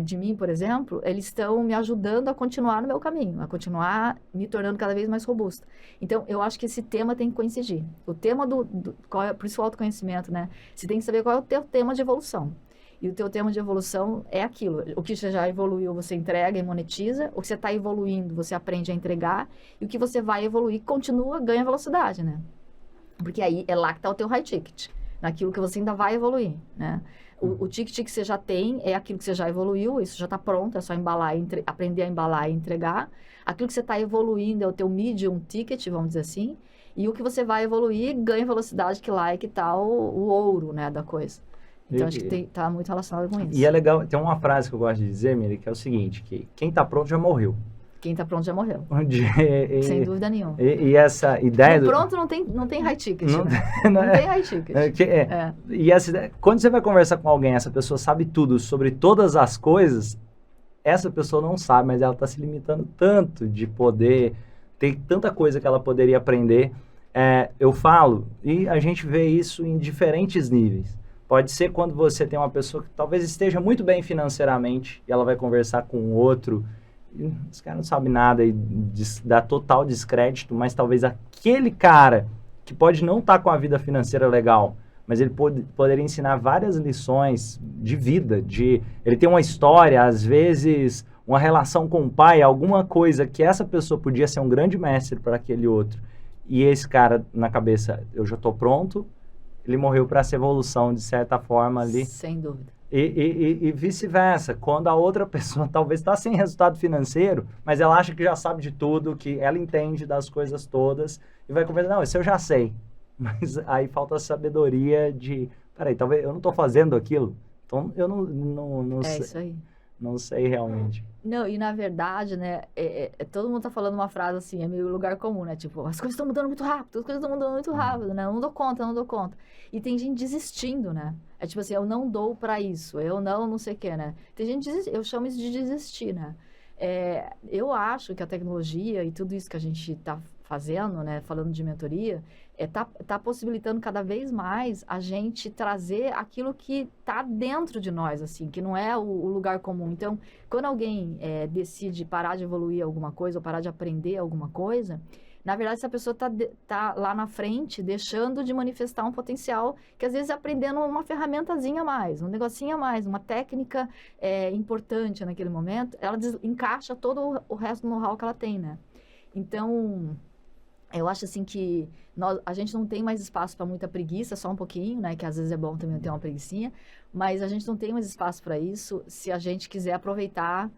de mim, por exemplo, eles estão me ajudando a continuar no meu caminho, a continuar me tornando cada vez mais robusta. Então, eu acho que esse tema tem que coincidir. O tema por isso o autoconhecimento, né? Você tem que saber qual é o teu tema de evolução. E o teu tema de evolução é aquilo. O que você já evoluiu, você entrega e monetiza. O que você está evoluindo, você aprende a entregar. E o que você vai evoluir, continua, ganha velocidade, né? Porque aí é lá que está o teu high ticket. Naquilo que você ainda vai evoluir, né? O ticket que você já tem é aquilo que você já evoluiu, isso já está pronto, é só embalar, aprender a embalar e entregar. Aquilo que você está evoluindo é o teu medium ticket, vamos dizer assim, e o que você vai evoluir ganha velocidade, que lá é que está o ouro, né, da coisa. Então, acho que está muito relacionado com isso. E é legal, tem uma frase que eu gosto de dizer, Miri, que é o seguinte, que quem está pronto já morreu. Quem está pronto já morreu. Sem dúvida nenhuma. E essa ideia... Pronto não tem high ticket, né? Não tem high ticket. E essa ideia, quando você vai conversar com alguém, essa pessoa sabe tudo sobre todas as coisas, essa pessoa não sabe, mas ela está se limitando tanto de poder ter tanta coisa que ela poderia aprender. Eu falo, e a gente vê isso em diferentes níveis. Pode ser quando você tem uma pessoa que talvez esteja muito bem financeiramente e ela vai conversar com outro... Esse cara não sabe nada e dá total descrédito, mas talvez aquele cara que pode não estar com a vida financeira legal, mas ele poderia ensinar várias lições de vida, ele tem uma história, às vezes uma relação com o pai, alguma coisa que essa pessoa podia ser um grande mestre para aquele outro. E esse cara na cabeça, eu já estou pronto, ele morreu para essa evolução de certa forma ali. Sem dúvida. E vice-versa, quando a outra pessoa talvez está sem resultado financeiro, mas ela acha que já sabe de tudo, que ela entende das coisas todas, e vai conversar, não, isso eu já sei. Mas aí falta a sabedoria de, peraí, talvez eu não estou fazendo aquilo, então eu não sei. Isso aí. Não sei realmente. Não, e na verdade, né, todo mundo tá falando uma frase assim, é meio lugar comum, né? Tipo, as coisas estão mudando muito rápido, as coisas estão mudando muito rápido, né? Eu não dou conta, eu não dou conta. E tem gente desistindo, né? É tipo assim, eu não dou pra isso, eu não sei o quê, né? Tem gente eu chamo isso de desistir, né? Eu acho que a tecnologia e tudo isso que a gente tá fazendo, né, falando de mentoria, tá possibilitando cada vez mais a gente trazer aquilo que tá dentro de nós, assim, que não é o lugar comum. Então, quando alguém decide parar de evoluir alguma coisa ou parar de aprender alguma coisa, na verdade, essa pessoa tá lá na frente, deixando de manifestar um potencial que, às vezes, aprendendo uma ferramentazinha a mais, um negocinho a mais, uma técnica importante naquele momento, ela encaixa todo o resto do know-how que ela tem, né? Então, eu acho assim que a gente não tem mais espaço para muita preguiça, só um pouquinho, né? Que às vezes é bom também ter uma preguicinha, mas a gente não tem mais espaço para isso se a gente quiser aproveitar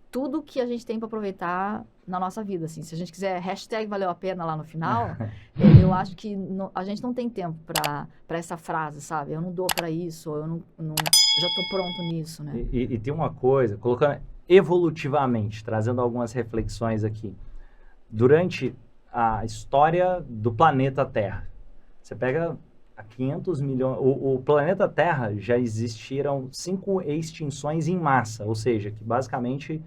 tudo que a gente tem para aproveitar na nossa vida, assim. Se a gente quiser #valeu a pena lá no final, eu acho que a gente não tem tempo para essa frase, sabe? Eu não dou para isso, eu não já estou pronto nisso, né? E tem uma coisa, colocando evolutivamente, trazendo algumas reflexões aqui. Durante a história do planeta Terra, você pega há 500 milhões... O planeta Terra já existiram 5 extinções em massa, ou seja, que basicamente...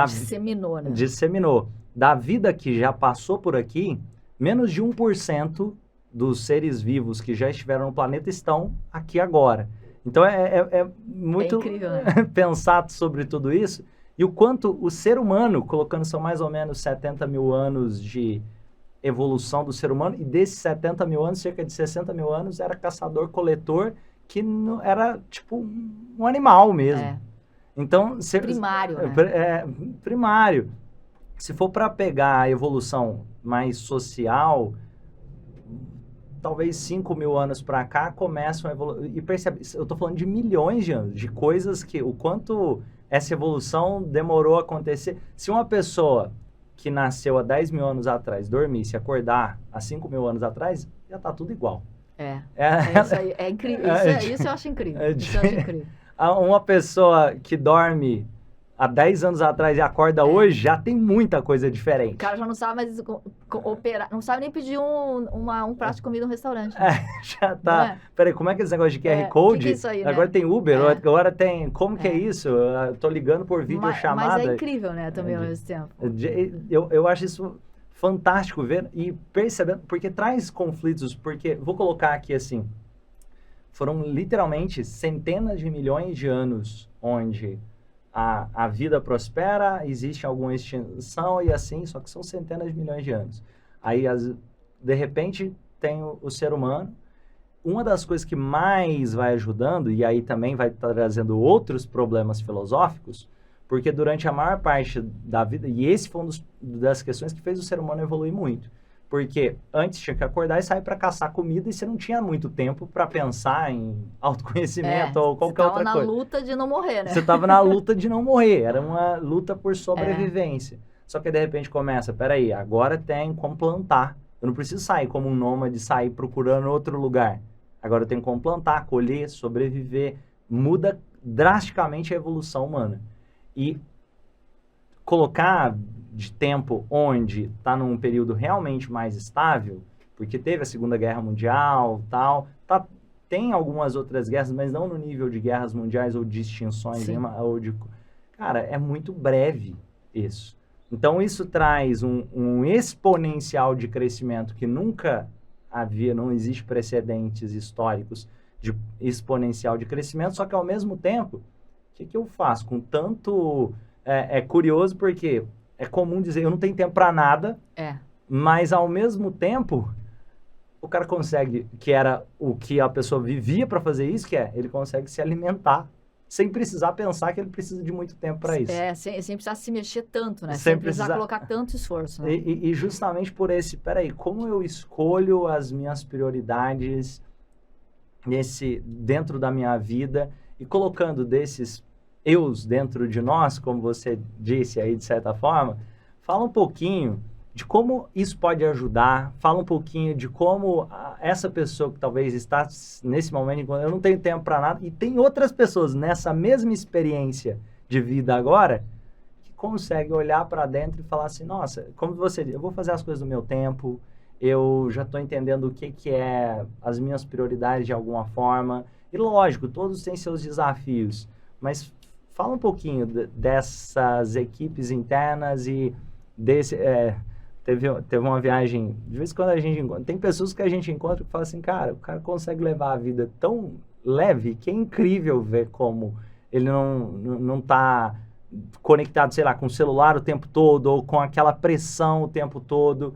Disseminou, né? Disseminou. Da vida que já passou por aqui, menos de 1% dos seres vivos que já estiveram no planeta estão aqui agora. Então, é muito incrível, né? pensar sobre tudo isso. E o quanto o ser humano, colocando são mais ou menos 70 mil anos de evolução do ser humano, e desses 70 mil anos, cerca de 60 mil anos, era caçador-coletor, que era tipo um animal mesmo. Então, primário, né? Primário. Se for para pegar a evolução mais social, talvez 5 mil anos para cá começam a evoluir. E percebe, eu estou falando de milhões de anos, de coisas que o quanto essa evolução demorou a acontecer. Se uma pessoa que nasceu há 10 mil anos atrás dormisse e acordar há 5 mil anos atrás, já está tudo igual. Isso aí, é incrível. Isso eu acho incrível. Isso eu acho incrível. Uma pessoa que dorme há 10 anos atrás e acorda hoje, já tem muita coisa diferente. O cara já não sabe mais operar, não sabe nem pedir um prato de comida no restaurante. Já tá. Peraí, como é que é esse negócio de QR Code? Que é isso aí, né? Agora tem Uber, agora tem... Como que é isso? Eu tô ligando por videochamada. Mas é incrível, né, também ao mesmo tempo. Eu acho isso fantástico ver e percebendo, porque traz conflitos, porque, vou colocar aqui assim, foram literalmente centenas de milhões de anos onde a vida prospera, existe alguma extinção e assim, só que são centenas de milhões de anos. Aí, de repente, tem o ser humano. Uma das coisas que mais vai ajudando, e aí também vai trazendo outros problemas filosóficos, porque durante a maior parte da vida, e esse foi uma das questões que fez o ser humano evoluir muito, porque antes tinha que acordar e sair para caçar comida e você não tinha muito tempo para pensar em autoconhecimento ou qualquer outra coisa. Você estava na luta de não morrer, né? Você estava na luta de não morrer, era uma luta por sobrevivência. Só que de repente começa, peraí, agora tem como plantar. Eu não preciso sair como um nômade, sair procurando outro lugar. Agora eu tenho como plantar, colher, sobreviver. Muda drasticamente a evolução humana. E colocar de tempo onde está num período realmente mais estável, porque teve a Segunda Guerra Mundial, tal, tem algumas outras guerras, mas não no nível de guerras mundiais ou de extinções, cara, é muito breve isso. Então isso traz um exponencial de crescimento que nunca havia, não existe precedentes históricos de exponencial de crescimento, só que ao mesmo tempo, o que eu faço com tanto... É curioso porque é comum dizer, eu não tenho tempo para nada, mas ao mesmo tempo, o cara consegue, que era o que a pessoa vivia para fazer isso, ele consegue se alimentar, sem precisar pensar que ele precisa de muito tempo para isso. Sem precisar se mexer tanto, né? Sem precisar colocar tanto esforço. Né? E justamente por peraí, como eu escolho as minhas prioridades dentro da minha vida e colocando desses eus dentro de nós, como você disse aí de certa forma, fala um pouquinho de como isso pode ajudar, fala um pouquinho de como essa pessoa que talvez está nesse momento, quando eu não tenho tempo para nada, e tem outras pessoas nessa mesma experiência de vida agora, que conseguem olhar para dentro e falar assim, nossa, como você diz, eu vou fazer as coisas no meu tempo, eu já estou entendendo o que é as minhas prioridades de alguma forma, e lógico, todos têm seus desafios, mas fala um pouquinho dessas equipes internas e desse... Teve uma viagem, de vez em quando a gente encontra, tem pessoas que a gente encontra que falam assim, cara, o cara consegue levar a vida tão leve que é incrível ver como ele não tá conectado, sei lá, com o celular o tempo todo ou com aquela pressão o tempo todo.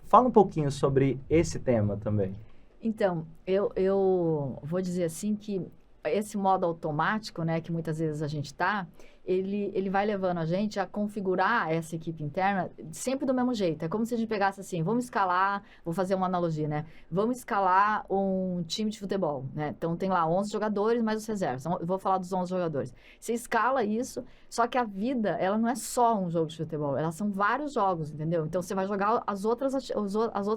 Fala um pouquinho sobre esse tema também. Então, eu vou dizer assim que esse modo automático, né, que muitas vezes a gente ele vai levando a gente a configurar essa equipe interna sempre do mesmo jeito. É como se a gente pegasse assim, vamos escalar, vou fazer uma analogia, né? Vamos escalar um time de futebol, né? Então, tem lá 11 jogadores, mais os reservas. Então, eu vou falar dos 11 jogadores. Você escala isso, só que a vida, ela não é só um jogo de futebol, elas são vários jogos, entendeu? Então, você vai jogar as outras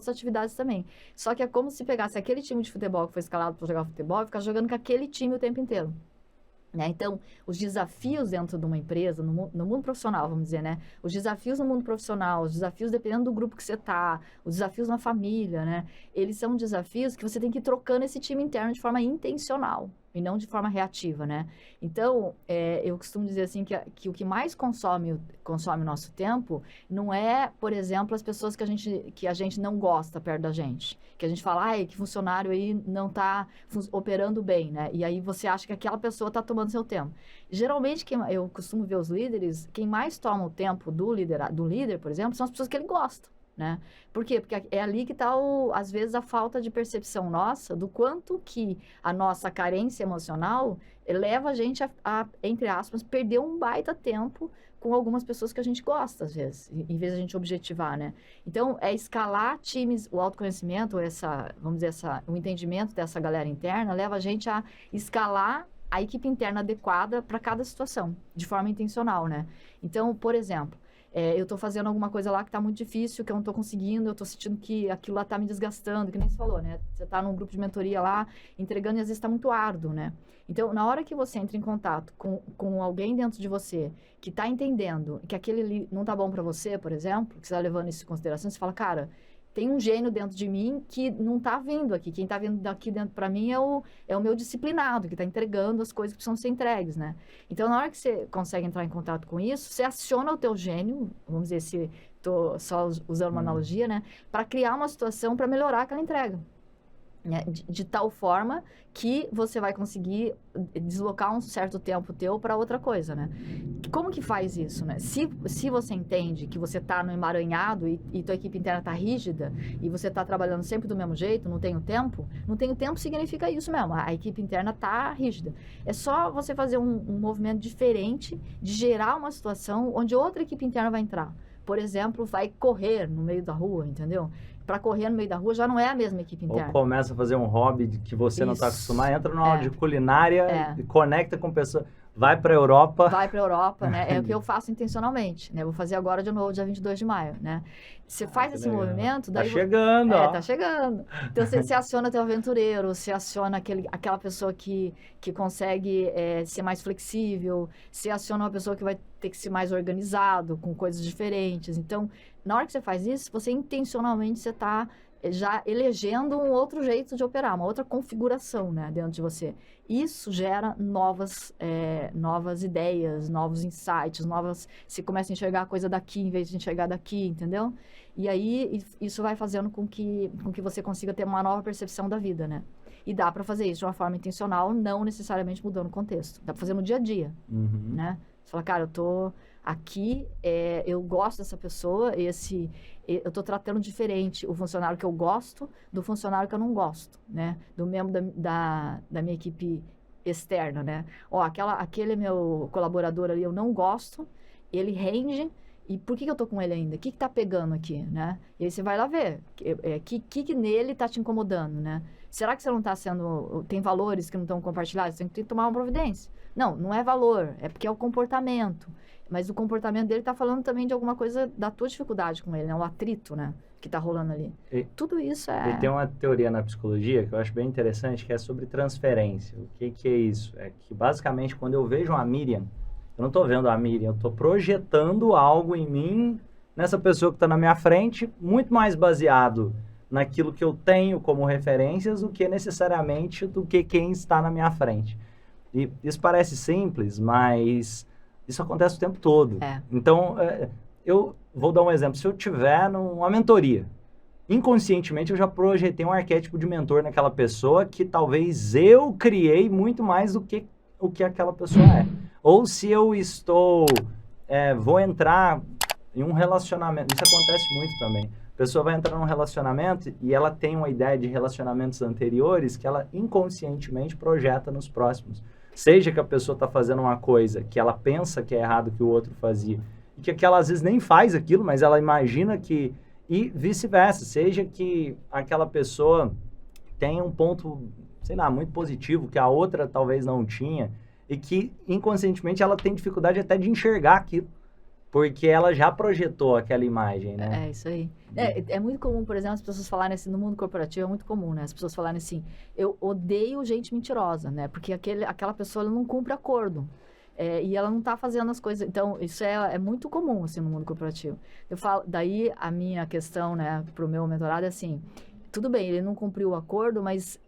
atividades também. Só que é como se pegasse aquele time de futebol que foi escalado para jogar futebol e ficar jogando com aquele time o tempo inteiro. Né? Então, os desafios dentro de uma empresa, no mundo profissional, vamos dizer, né? Os desafios no mundo profissional, os desafios dependendo do grupo que você está, os desafios na família, né? Eles são desafios que você tem que ir trocando esse time interno de forma intencional e não de forma reativa, né? Então, eu costumo dizer assim que o que mais consome o nosso tempo não é, por exemplo, as pessoas que a gente não gosta perto da gente. Que a gente fala, ai, que funcionário aí não está operando bem, né? E aí você acha que aquela pessoa está tomando seu tempo. Geralmente, eu costumo ver os líderes, quem mais toma o tempo do líder, por exemplo, são as pessoas que ele gosta. Né? Por quê? Porque é ali que está, às vezes, a falta de percepção nossa do quanto que a nossa carência emocional leva a gente entre aspas, perder um baita tempo com algumas pessoas que a gente gosta, às vezes, em vez de a gente objetivar, né? Então, escalar times, o autoconhecimento, vamos dizer, o entendimento dessa galera interna, leva a gente a escalar a equipe interna adequada para cada situação, de forma intencional, né? Então, por exemplo, eu estou fazendo alguma coisa lá que está muito difícil, que eu não estou conseguindo, eu estou sentindo que aquilo lá está me desgastando, que nem você falou, né? Você está num grupo de mentoria lá, entregando e às vezes está muito árduo, né? Então, na hora que você entra em contato com alguém dentro de você que está entendendo que aquele ali não está bom para você, por exemplo, que você está levando isso em consideração, você fala, cara, tem um gênio dentro de mim que não está vindo aqui. Quem está vindo daqui dentro para mim é o meu disciplinado, que está entregando as coisas que precisam ser entregues, né? Então, na hora que você consegue entrar em contato com isso, você aciona o teu gênio, vamos dizer, se estou só usando uma analogia, né? Para criar uma situação para melhorar aquela entrega. Né? De tal forma que você vai conseguir deslocar um certo tempo teu para outra coisa, né? Como que faz isso, né? Se você entende que você está no emaranhado e tua equipe interna está rígida e você está trabalhando sempre do mesmo jeito, não tenho tempo significa isso mesmo, a equipe interna está rígida. É só você fazer um movimento diferente de gerar uma situação onde outra equipe interna vai entrar. Por exemplo, vai correr no meio da rua, entendeu? Para correr no meio da rua já não é a mesma equipe interna. Ou começa a fazer um hobby que você não está acostumado, entra numa aula de culinária e conecta com pessoas. Vai para a Europa. Vai para a Europa, né? É o que eu faço intencionalmente, né? Vou fazer agora de novo, dia 22 de maio, né? Você faz esse movimento... Daí tá chegando, ó. Tá chegando. Então, você aciona teu aventureiro, você aciona aquela pessoa que consegue ser mais flexível, você aciona uma pessoa que vai ter que ser mais organizado, com coisas diferentes. Então, na hora que você faz isso, você intencionalmente, você está já elegendo um outro jeito de operar, uma outra configuração, né, dentro de você. Isso gera novas ideias, novos insights, você começa a enxergar a coisa daqui em vez de enxergar daqui, entendeu? E aí, isso vai fazendo com que você consiga ter uma nova percepção da vida, né? E dá para fazer isso de uma forma intencional, não necessariamente mudando o contexto. Dá para fazer no dia a dia, né? Você fala, cara, eu tô aqui, eu gosto dessa pessoa, eu tô tratando diferente o funcionário que eu gosto do funcionário que eu não gosto, né? Do membro da minha equipe externa, né? Ó, aquele meu colaborador ali eu não gosto, ele rende, E por que eu tô com ele ainda? O que tá pegando aqui, né? E aí você vai lá ver. Que nele tá te incomodando, né? Será que você não tá sendo... Tem valores que não estão compartilhados? Você tem que tomar uma providência. Não é valor. É porque é o comportamento. Mas o comportamento dele tá falando também de alguma coisa da tua dificuldade com ele, né? O atrito, né? Que tá rolando ali. Tudo isso E tem uma teoria na psicologia que eu acho bem interessante, que é sobre transferência. O que é isso? É que, basicamente, quando eu vejo a Miriam, eu não estou vendo a Miriam, eu estou projetando algo em mim, nessa pessoa que está na minha frente, muito mais baseado naquilo que eu tenho como referências do que necessariamente do que quem está na minha frente. E isso parece simples, mas isso acontece o tempo todo. Então, eu vou dar um exemplo. Se eu tiver numa mentoria, inconscientemente eu já projetei um arquétipo de mentor naquela pessoa que talvez eu criei muito mais do que o que aquela pessoa é. Ou se eu vou entrar em um relacionamento, isso acontece muito também. A pessoa vai entrar num relacionamento e ela tem uma ideia de relacionamentos anteriores que ela inconscientemente projeta nos próximos. Seja que a pessoa está fazendo uma coisa que ela pensa que é errado que o outro fazia, e que aquela às vezes nem faz aquilo, mas ela imagina que... E vice-versa, seja que aquela pessoa tenha um ponto, sei lá, muito positivo, que a outra talvez não tinha, e que inconscientemente ela tem dificuldade até de enxergar aquilo, porque ela já projetou aquela imagem, né? É isso aí. É muito comum, por exemplo, as pessoas falarem assim, no mundo corporativo é muito comum, né? As pessoas falarem assim, eu odeio gente mentirosa, né? Porque aquela pessoa ela não cumpre acordo. E ela não está fazendo as coisas. Então, isso é muito comum, assim, no mundo corporativo. Eu falo, daí a minha questão, né, para o meu mentorado é assim, tudo bem, ele não cumpriu o acordo, mas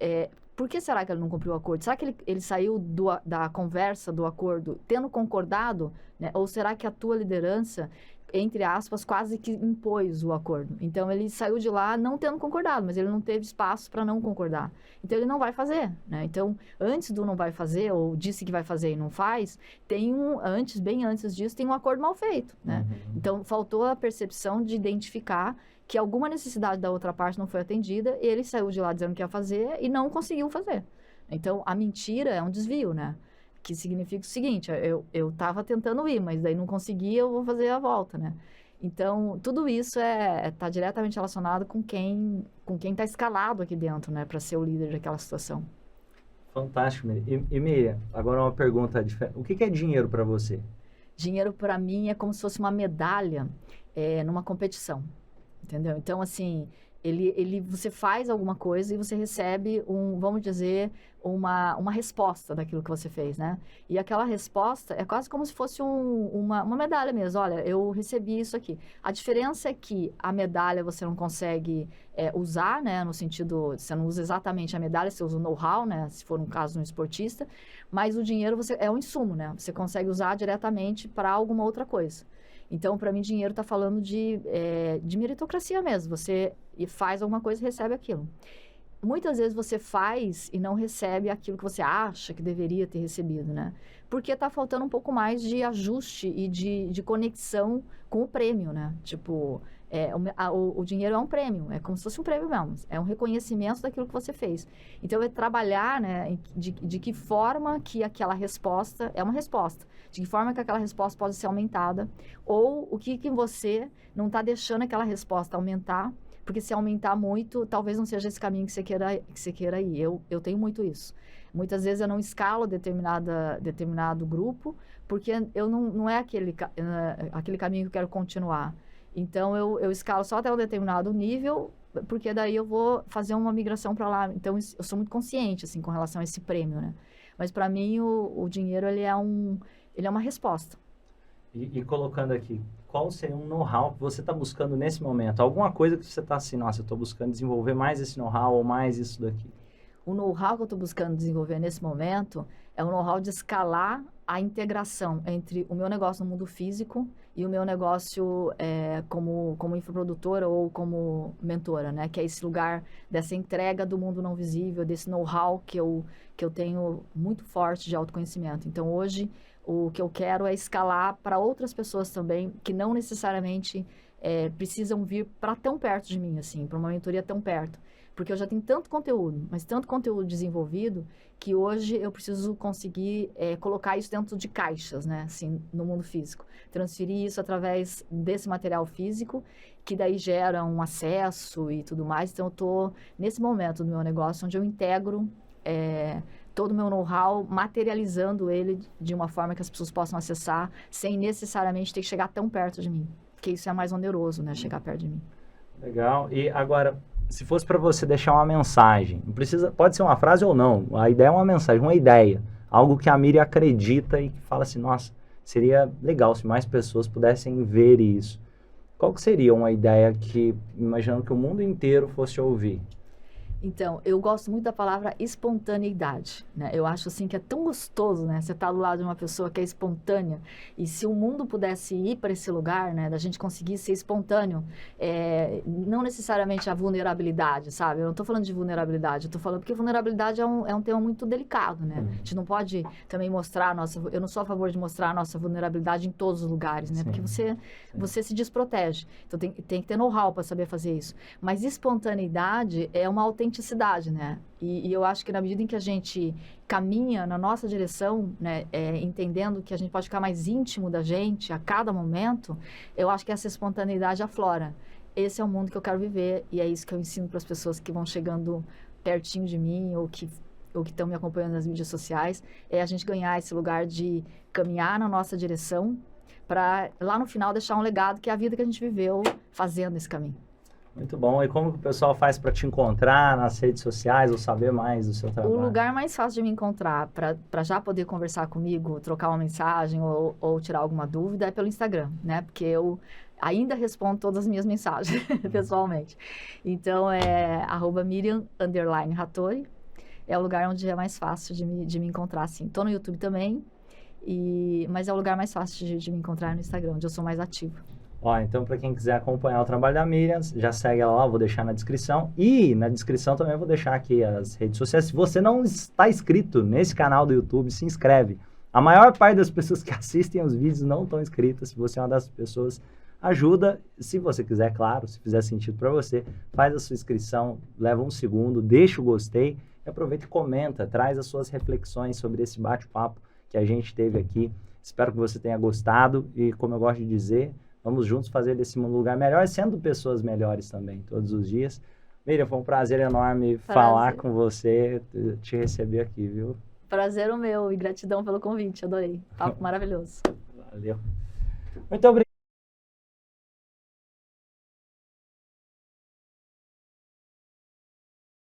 por que será que ele não cumpriu o acordo? Será que ele saiu da conversa, do acordo, tendo concordado, né? Ou será que a tua liderança, entre aspas, quase que impôs o acordo? Então, ele saiu de lá não tendo concordado, mas ele não teve espaço para não concordar. Então, ele não vai fazer, né? Então, antes do não vai fazer, ou disse que vai fazer e não faz, bem antes disso, tem um acordo mal feito, né? Uhum. Então, faltou a percepção de identificar que alguma necessidade da outra parte não foi atendida, e ele saiu de lá dizendo que ia fazer e não conseguiu fazer. Então, a mentira é um desvio, né? Que significa o seguinte, eu estava tentando ir, mas daí não consegui, eu vou fazer a volta, né? Então, tudo isso tá diretamente relacionado com quem está escalado aqui dentro, né? Para ser o líder daquela situação. Fantástico, Miriam. E Miriam, agora uma pergunta diferente. O que é dinheiro para você? Dinheiro, para mim, é como se fosse uma medalha numa competição. Entendeu? Então, assim, você faz alguma coisa e você recebe vamos dizer, uma resposta daquilo que você fez, né? E aquela resposta é quase como se fosse uma medalha mesmo. Olha, eu recebi isso aqui. A diferença é que a medalha você não consegue usar, né? No sentido, você não usa exatamente a medalha, você usa o know-how, né? Se for um caso de um esportista. Mas o dinheiro é um insumo, né? Você consegue usar diretamente para alguma outra coisa. Então, para mim, dinheiro está falando de meritocracia mesmo. Você faz alguma coisa e recebe aquilo. Muitas vezes você faz e não recebe aquilo que você acha que deveria ter recebido, né? Porque está faltando um pouco mais de ajuste e de conexão com o prêmio, né? Tipo, o dinheiro é um prêmio, é como se fosse um prêmio mesmo. É um reconhecimento daquilo que você fez. Então, é trabalhar, né, de que forma que aquela resposta é uma resposta. De que forma que aquela resposta pode ser aumentada. Ou o que você não está deixando aquela resposta aumentar. Porque se aumentar muito, talvez não seja esse caminho que você queira ir. Eu tenho muito isso. Muitas vezes eu não escalo determinado grupo, porque eu não é aquele caminho que eu quero continuar. Então, eu escalo só até um determinado nível, porque daí eu vou fazer uma migração para lá. Então, eu sou muito consciente, assim, com relação a esse prêmio, né? Mas, para mim, o dinheiro, ele é uma resposta. E colocando aqui, qual seria um know-how que você está buscando nesse momento? Alguma coisa que você está assim, nossa, eu estou buscando desenvolver mais esse know-how ou mais isso daqui? O know-how que eu estou buscando desenvolver nesse momento é o know-how de escalar a integração entre o meu negócio no mundo físico e o meu negócio como infoprodutora ou como mentora, né? Que é esse lugar dessa entrega do mundo não visível, desse know-how que eu tenho muito forte de autoconhecimento. Então, hoje, o que eu quero é escalar para outras pessoas também, que não necessariamente precisam vir para tão perto de mim, assim, para uma mentoria tão perto. Porque eu já tenho tanto conteúdo, mas tanto conteúdo desenvolvido, que hoje eu preciso conseguir colocar isso dentro de caixas, né? Assim, no mundo físico. Transferir isso através desse material físico, que daí gera um acesso e tudo mais. Então, eu estou nesse momento do meu negócio, onde eu integro todo o meu know-how, materializando ele de uma forma que as pessoas possam acessar, sem necessariamente ter que chegar tão perto de mim. Porque isso é mais oneroso, né? Chegar perto de mim. Legal. E agora, se fosse para você deixar uma mensagem, não precisa, pode ser uma frase ou não, a ideia é uma mensagem, uma ideia, algo que a Miriam acredita e que fala assim, nossa, seria legal se mais pessoas pudessem ver isso. Qual que seria uma ideia que, imaginando que o mundo inteiro fosse ouvir? Então, eu gosto muito da palavra espontaneidade, né? Eu acho, assim, que é tão gostoso, né? Você tá do lado de uma pessoa que é espontânea. E se o mundo pudesse ir para esse lugar, né? Da gente conseguir ser espontâneo, não necessariamente a vulnerabilidade, sabe? Eu não tô falando de vulnerabilidade, eu tô falando porque vulnerabilidade é um tema muito delicado, né? A gente não pode também mostrar a nossa... Eu não sou a favor de mostrar a nossa vulnerabilidade em todos os lugares, né? Sim. Porque você se desprotege. Então, tem que ter know-how para saber fazer isso. Mas espontaneidade é uma autenticidade, né? E eu acho que na medida em que a gente caminha na nossa direção, né, entendendo que a gente pode ficar mais íntimo da gente a cada momento, eu acho que essa espontaneidade aflora. Esse é o mundo que eu quero viver e é isso que eu ensino para as pessoas que vão chegando pertinho de mim ou que estão me acompanhando nas mídias sociais, é a gente ganhar esse lugar de caminhar na nossa direção para lá no final deixar um legado que é a vida que a gente viveu fazendo esse caminho. Muito bom. E como que o pessoal faz para te encontrar nas redes sociais ou saber mais do seu trabalho? O lugar mais fácil de me encontrar para já poder conversar comigo, trocar uma mensagem ou tirar alguma dúvida é pelo Instagram, né? Porque eu ainda respondo todas as minhas mensagens pessoalmente. Então, é @Miriam_Hattori. É o lugar onde é mais fácil de me encontrar, assim. Tô no YouTube também, mas é o lugar mais fácil de me encontrar no Instagram, onde eu sou mais ativa. Ó, então, para quem quiser acompanhar o trabalho da Miriam, já segue ela lá, eu vou deixar na descrição. E na descrição também eu vou deixar aqui as redes sociais. Se você não está inscrito nesse canal do YouTube, se inscreve. A maior parte das pessoas que assistem os vídeos não estão inscritas. Se você é uma dessas pessoas, ajuda. Se você quiser, claro, se fizer sentido para você, faz a sua inscrição, leva um segundo, deixa o gostei. E aproveita e comenta, traz as suas reflexões sobre esse bate-papo que a gente teve aqui. Espero que você tenha gostado e, como eu gosto de dizer, vamos juntos fazer desse mundo um lugar melhor, sendo pessoas melhores também, todos os dias. Miriam, foi um prazer enorme falar com você, te receber aqui, viu? Prazer o meu e gratidão pelo convite, adorei. Papo maravilhoso. Valeu. Muito obrigado.